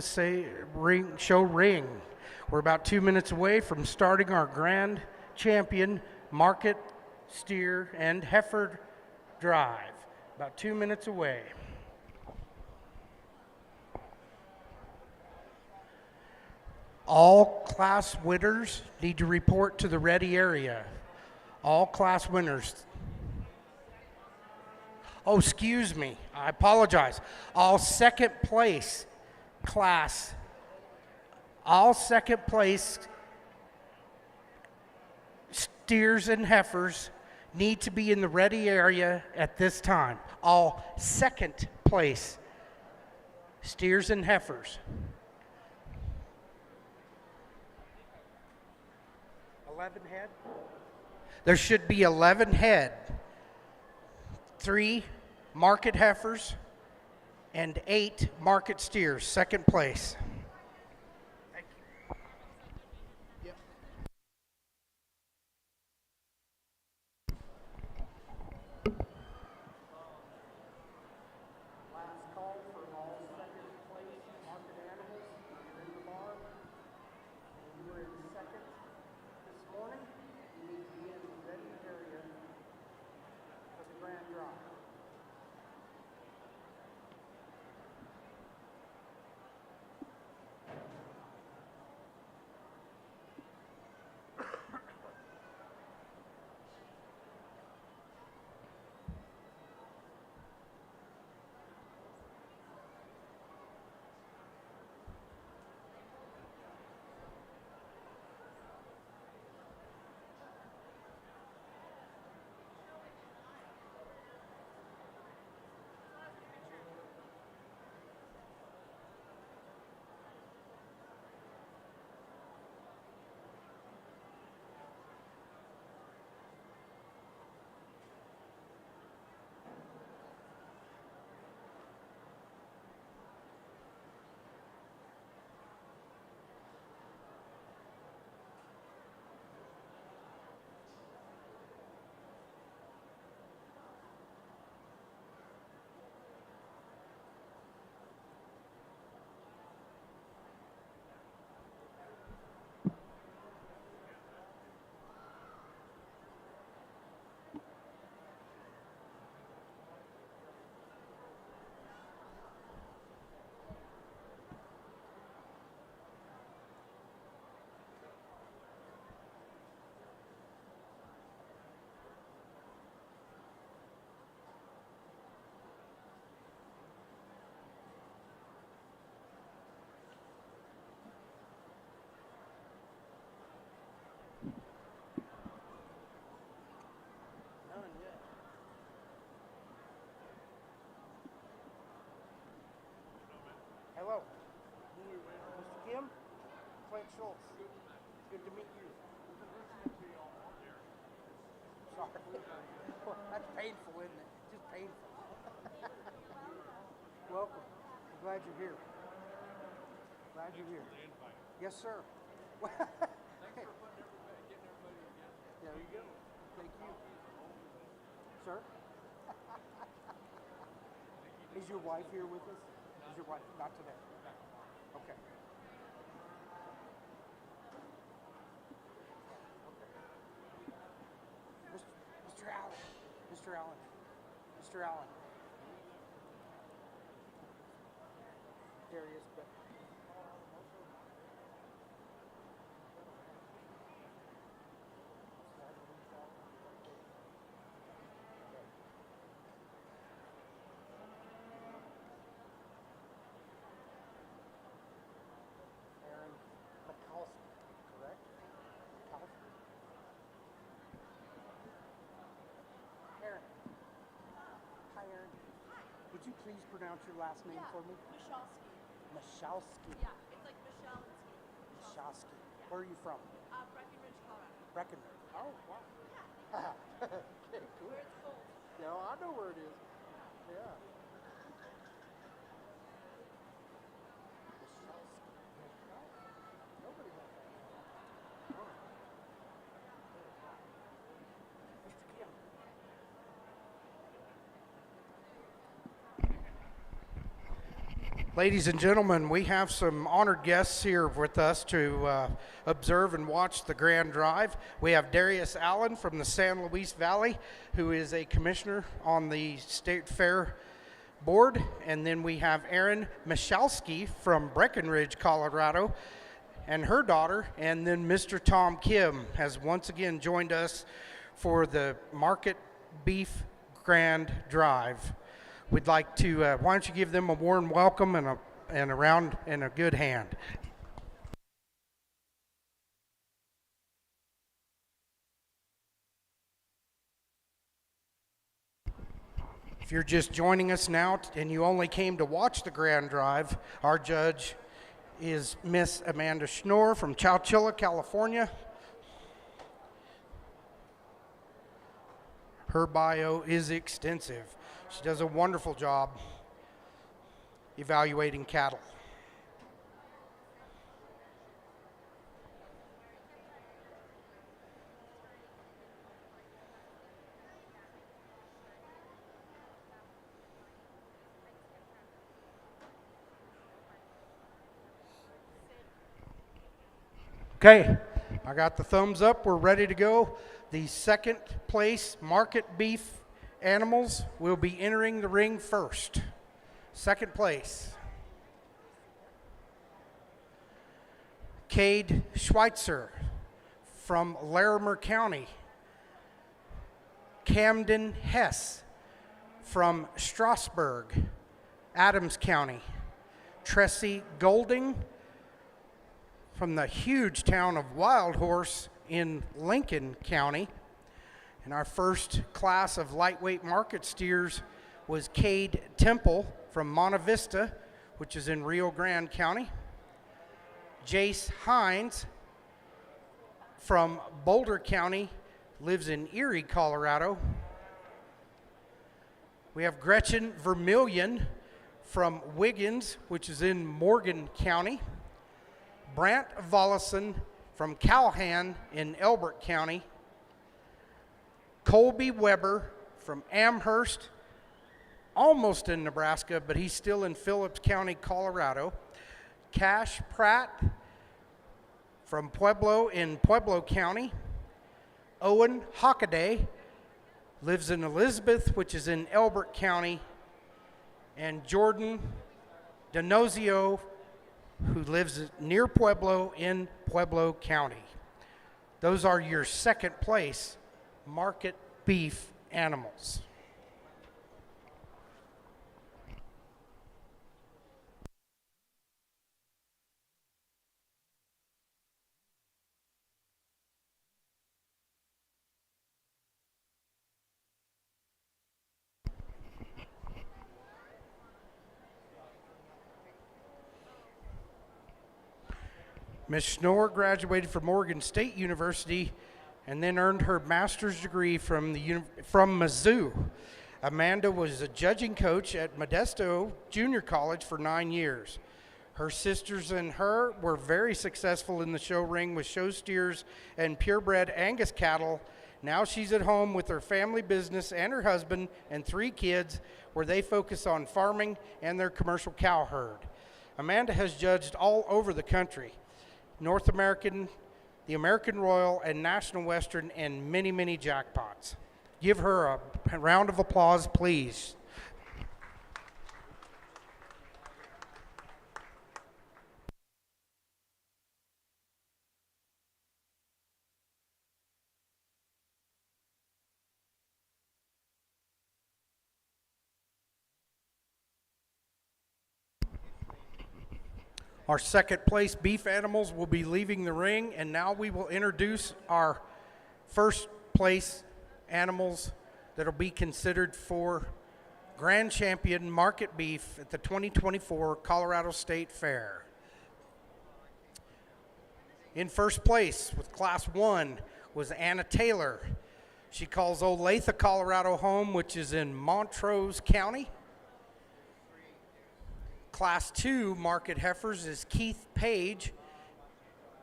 show ring. We're about 2 minutes away from starting our grand champion market, steer, and heifer drive. About 2 minutes away. All class winners need to report to the ready area. All class winners. Oh, excuse me. I apologize. All second place class. All second place steers and heifers need to be in the ready area at this time. All second place steers and heifers. 11 head? There should be 11 head. 3 market heifers and 8 market steers, second place. Thank you. Yep. Last call for all second place market animals. You're in the barn. You were in second this morning. You need to be in the ready area for the grand drive. Hello. Mr. Kim? Clint Schultz. Good to meet you. Sorry. That's painful, isn't it? Just painful. Welcome. I'm glad you're here. Glad you're here. Yes, sir. Thanks for getting everybody together. There you go. Thank you. Sir? Is your wife here with us? Is your wife? Not today. Okay. Mr. Allen. Mr. Allen. Mr. Allen. There he is, but would you please pronounce your last name for me? Michalski. Michalski. Yeah, it's like Michelle and Ski. Michalski. Where are you from? Breckenridge, Colorado. Breckenridge. Oh, wow. Yeah. Okay, cool. Where it's cold. Yeah, I know where it is. Yeah. Michalski. Nobody knows that. Oh. Mr. Kim. Ladies and gentlemen, we have some honored guests here with us to observe and watch the Grand Drive. We have Darius Allen from the San Luis Valley, who is a commissioner on the State Fair Board. And then we have Erin Michalski from Breckenridge, Colorado, and her daughter. And then Mr. Tom Kim has once again joined us for the Market Beef Grand Drive. We'd like to, why don't you give them a warm welcome and a round and a good hand. If you're just joining us now and you only came to watch the Grand Drive, our judge is Miss Amanda Schnorr from Chowchilla, California. Her bio is extensive. She does a wonderful job evaluating cattle. Okay, I got the thumbs up. We're ready to go. The second place market beef animals will be entering the ring first. Second place. Cade Schweitzer from Larimer County. Camden Hess from Strasburg, Adams County. Tressie Golding from the huge town of Wild Horse in Lincoln County. And our first class of lightweight market steers was Cade Temple from Monte Vista, which is in Rio Grande County. Jace Hines from Boulder County, lives in Erie, Colorado. We have Gretchen Vermillion from Wiggins, which is in Morgan County. Brant Vollison from Callahan in Elbert County. Colby Weber from Amherst, almost in Nebraska, but he's still in Phillips County, Colorado. Cash Pratt from Pueblo in Pueblo County. Owen Hockaday lives in Elizabeth, which is in Elbert County. And Jordan Donozio, who lives near Pueblo in Pueblo County. Those are your second place market beef animals. Ms. Schnorr graduated from Morgan State University and then earned her master's degree from Mizzou. Amanda was a judging coach at Modesto Junior College for 9 years. Her sisters and her were very successful in the show ring with show steers and purebred Angus cattle. Now she's at home with her family business and her husband and 3 kids, where they focus on farming and their commercial cow herd. Amanda has judged all over the country, North American, the American Royal, and National Western, and many, many jackpots. Give her a round of applause, please. Our second place beef animals will be leaving the ring, and now we will introduce our first place animals that will be considered for Grand Champion Market Beef at the 2024 Colorado State Fair. In first place with Class 1 was Anna Taylor. She calls Olathe, Colorado home, which is in Montrose County. Class 2 market heifers is Keith Page.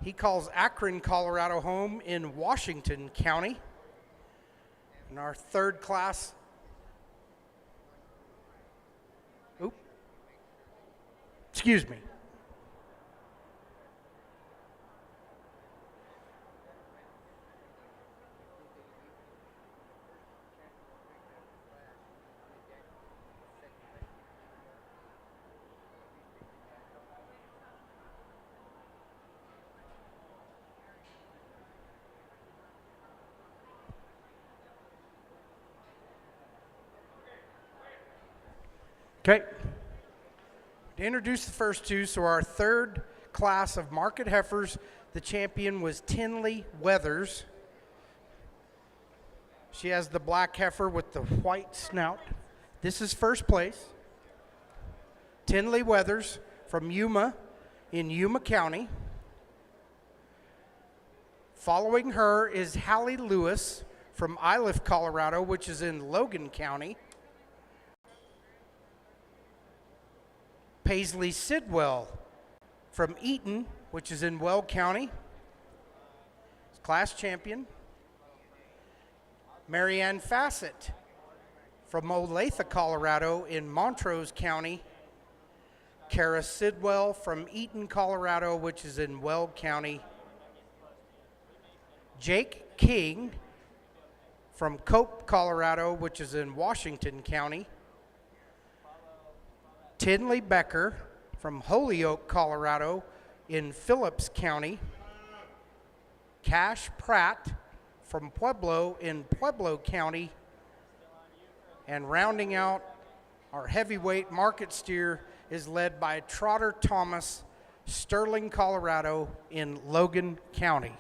He calls Akron, Colorado home in Washington County. And our third class, Excuse me. Okay. To introduce the first two, so our third class of market heifers, the champion was Tinley Weathers. She has the black heifer with the white snout. This is first place. Tinley Weathers from Yuma in Yuma County. Following her is Hallie Lewis from Iliff, Colorado, which is in Logan County. Paisley Sidwell from Eaton, which is in Weld County, class champion. Marianne Fassett from Olathe, Colorado in Montrose County. Kara Sidwell from Eaton, Colorado, which is in Weld County. Jake King from Cope, Colorado, which is in Washington County. Tinley Becker from Holyoke, Colorado in Phillips County. Cash Pratt from Pueblo in Pueblo County. And rounding out our heavyweight market steer is led by Trotter Thomas, Sterling, Colorado in Logan County.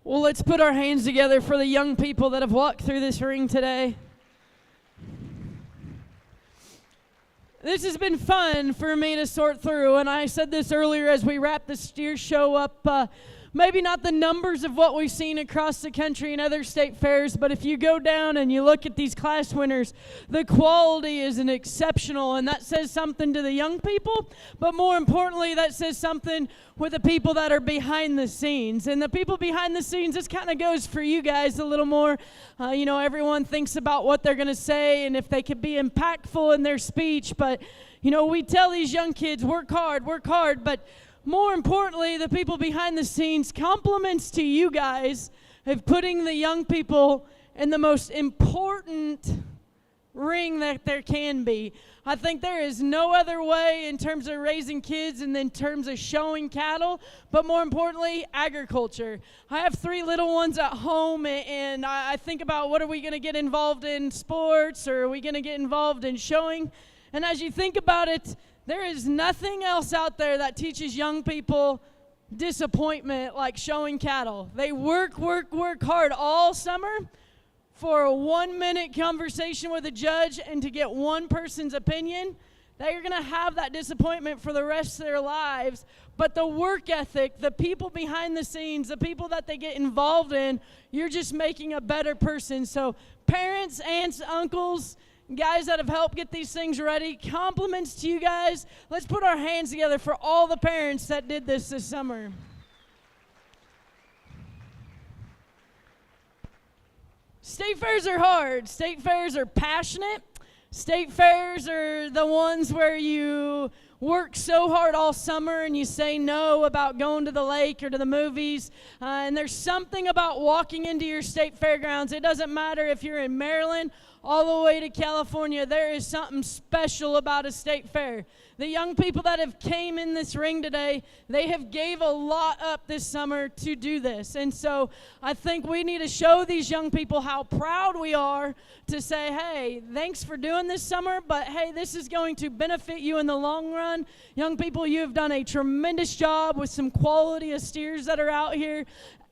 Well, let's put our hands together for the young people that have walked through this ring today. This has been fun for me to sort through, and I said this earlier as we wrap the steer show up. Maybe not the numbers of what we've seen across the country and other state fairs, but if you go down and you look at these class winners, the quality is an exceptional, and that says something to the young people, but more importantly, that says something with the people that are behind the scenes. And the people behind the scenes, this kind of goes for you guys a little more. Everyone thinks about what they're going to say and if they could be impactful in their speech, but, we tell these young kids, work hard, but more importantly, the people behind the scenes, compliments to you guys of putting the young people in the most important ring that there can be. I think there is no other way in terms of raising kids and in terms of showing cattle, but more importantly, agriculture. I have 3 little ones at home, and I think about what are we going to get involved in sports, or are we going to get involved in showing? And as you think about it, there is nothing else out there that teaches young people disappointment like showing cattle. They work hard all summer for a 1-minute conversation with a judge and to get one person's opinion. They're going to have that disappointment for the rest of their lives. But the work ethic, the people behind the scenes, the people that they get involved in, you're just making a better person. So parents, aunts, uncles, guys that have helped get these things ready, compliments to you guys. Let's put our hands together for all the parents that did this summer. State fairs are hard. State fairs are passionate. State fairs are the ones where you work so hard all summer and you say no about going to the lake or to the movies. And there's something about walking into your state fairgrounds. It doesn't matter if you're in Maryland all the way to California. There is something special about a state fair. The young people that have came in this ring today, they have gave a lot up this summer to do this. And so I think we need to show these young people how proud we are to say, hey, thanks for doing this summer, but hey, this is going to benefit you in the long run. Young people, you have done a tremendous job with some quality of steers that are out here.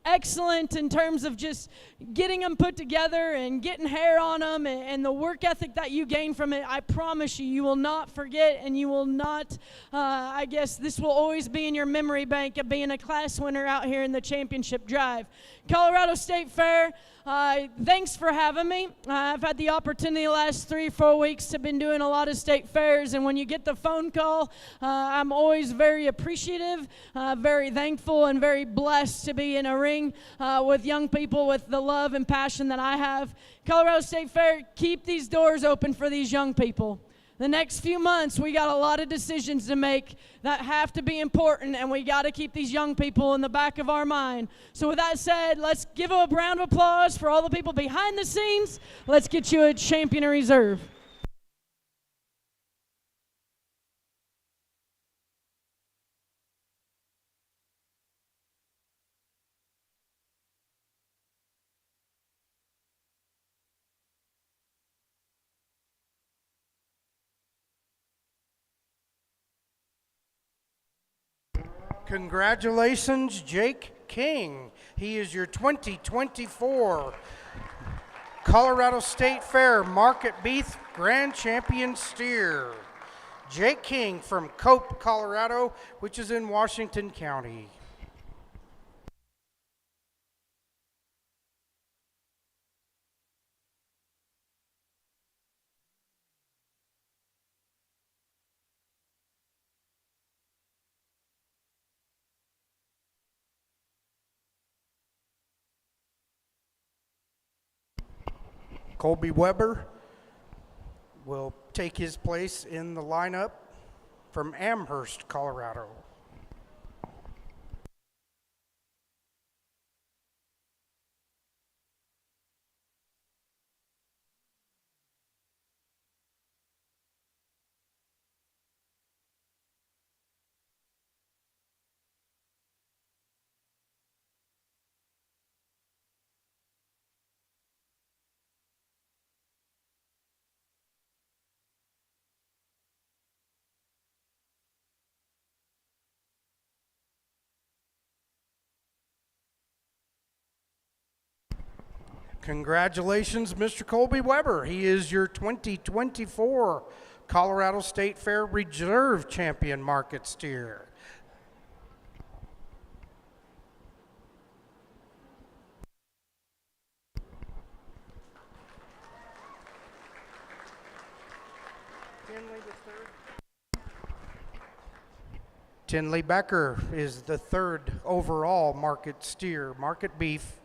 Excellent in terms of just getting them put together and getting hair on them and the work ethic that you gain from it. I promise you, you will not forget, and you will not, I guess this will always be in your memory bank of being a class winner out here in the championship drive. Colorado State Fair, thanks for having me. I've had the opportunity the last 3 or 4 weeks to been doing a lot of state fairs, and when you get the phone call, I'm always very appreciative, very thankful, and very blessed to be in a ring with young people with the love and passion that I have. Colorado State Fair, keep these doors open for these young people. The next few months, we got a lot of decisions to make that have to be important, and we got to keep these young people in the back of our mind. So with that said, let's give a round of applause for all the people behind the scenes. Let's get you a champion in reserve. Congratulations, Jake King. He is your 2024 Colorado State Fair Market Beef Grand Champion Steer. Jake King from Cope, Colorado, which is in Washington County. Colby Weber will take his place in the lineup from Amherst, Colorado. Congratulations, Mr. Colby Weber. He is your 2024 Colorado State Fair Reserve Champion Market Steer. Tinley Becker is the 3rd overall market steer, market beef.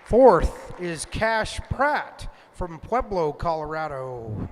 Fourth is Cash Pratt from Pueblo, Colorado.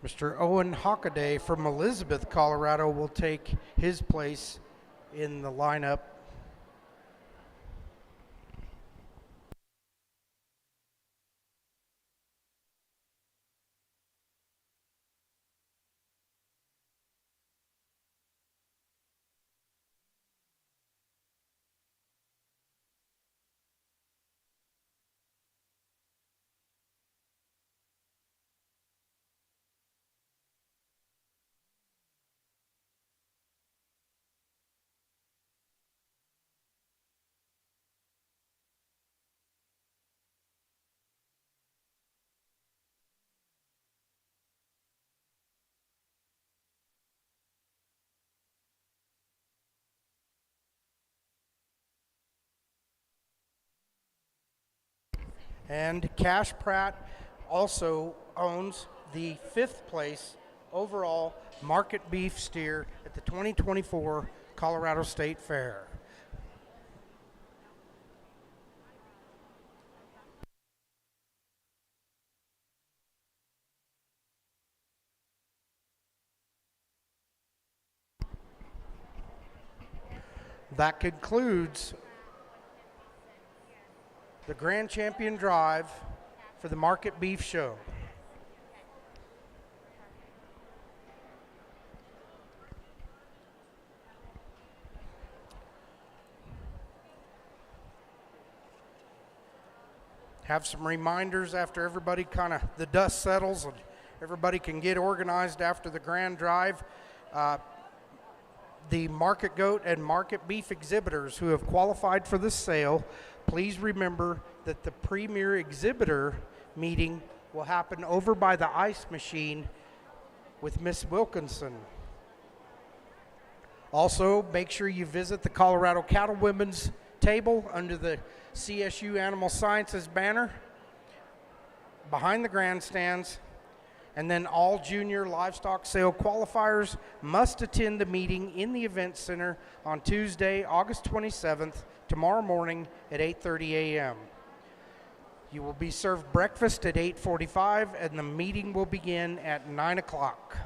Mr. Owen Hockaday from Elizabeth, Colorado will take his place in the lineup. And Cash Pratt also owns the fifth place overall market beef steer at the 2024 Colorado State Fair. That concludes the Grand Champion Drive for the Market Beef Show. Have some reminders after everybody the dust settles and everybody can get organized after the Grand Drive. The Market Goat and Market Beef exhibitors who have qualified for this sale, please remember that the premier exhibitor meeting will happen over by the ice machine with Miss Wilkinson. Also, make sure you visit the Colorado Cattlewomen's table under the CSU Animal Sciences banner behind the grandstands. And then all junior livestock sale qualifiers must attend the meeting in the event center on Tuesday, August 27th, tomorrow morning at 8:30 a.m. You will be served breakfast at 8:45 and the meeting will begin at 9 o'clock.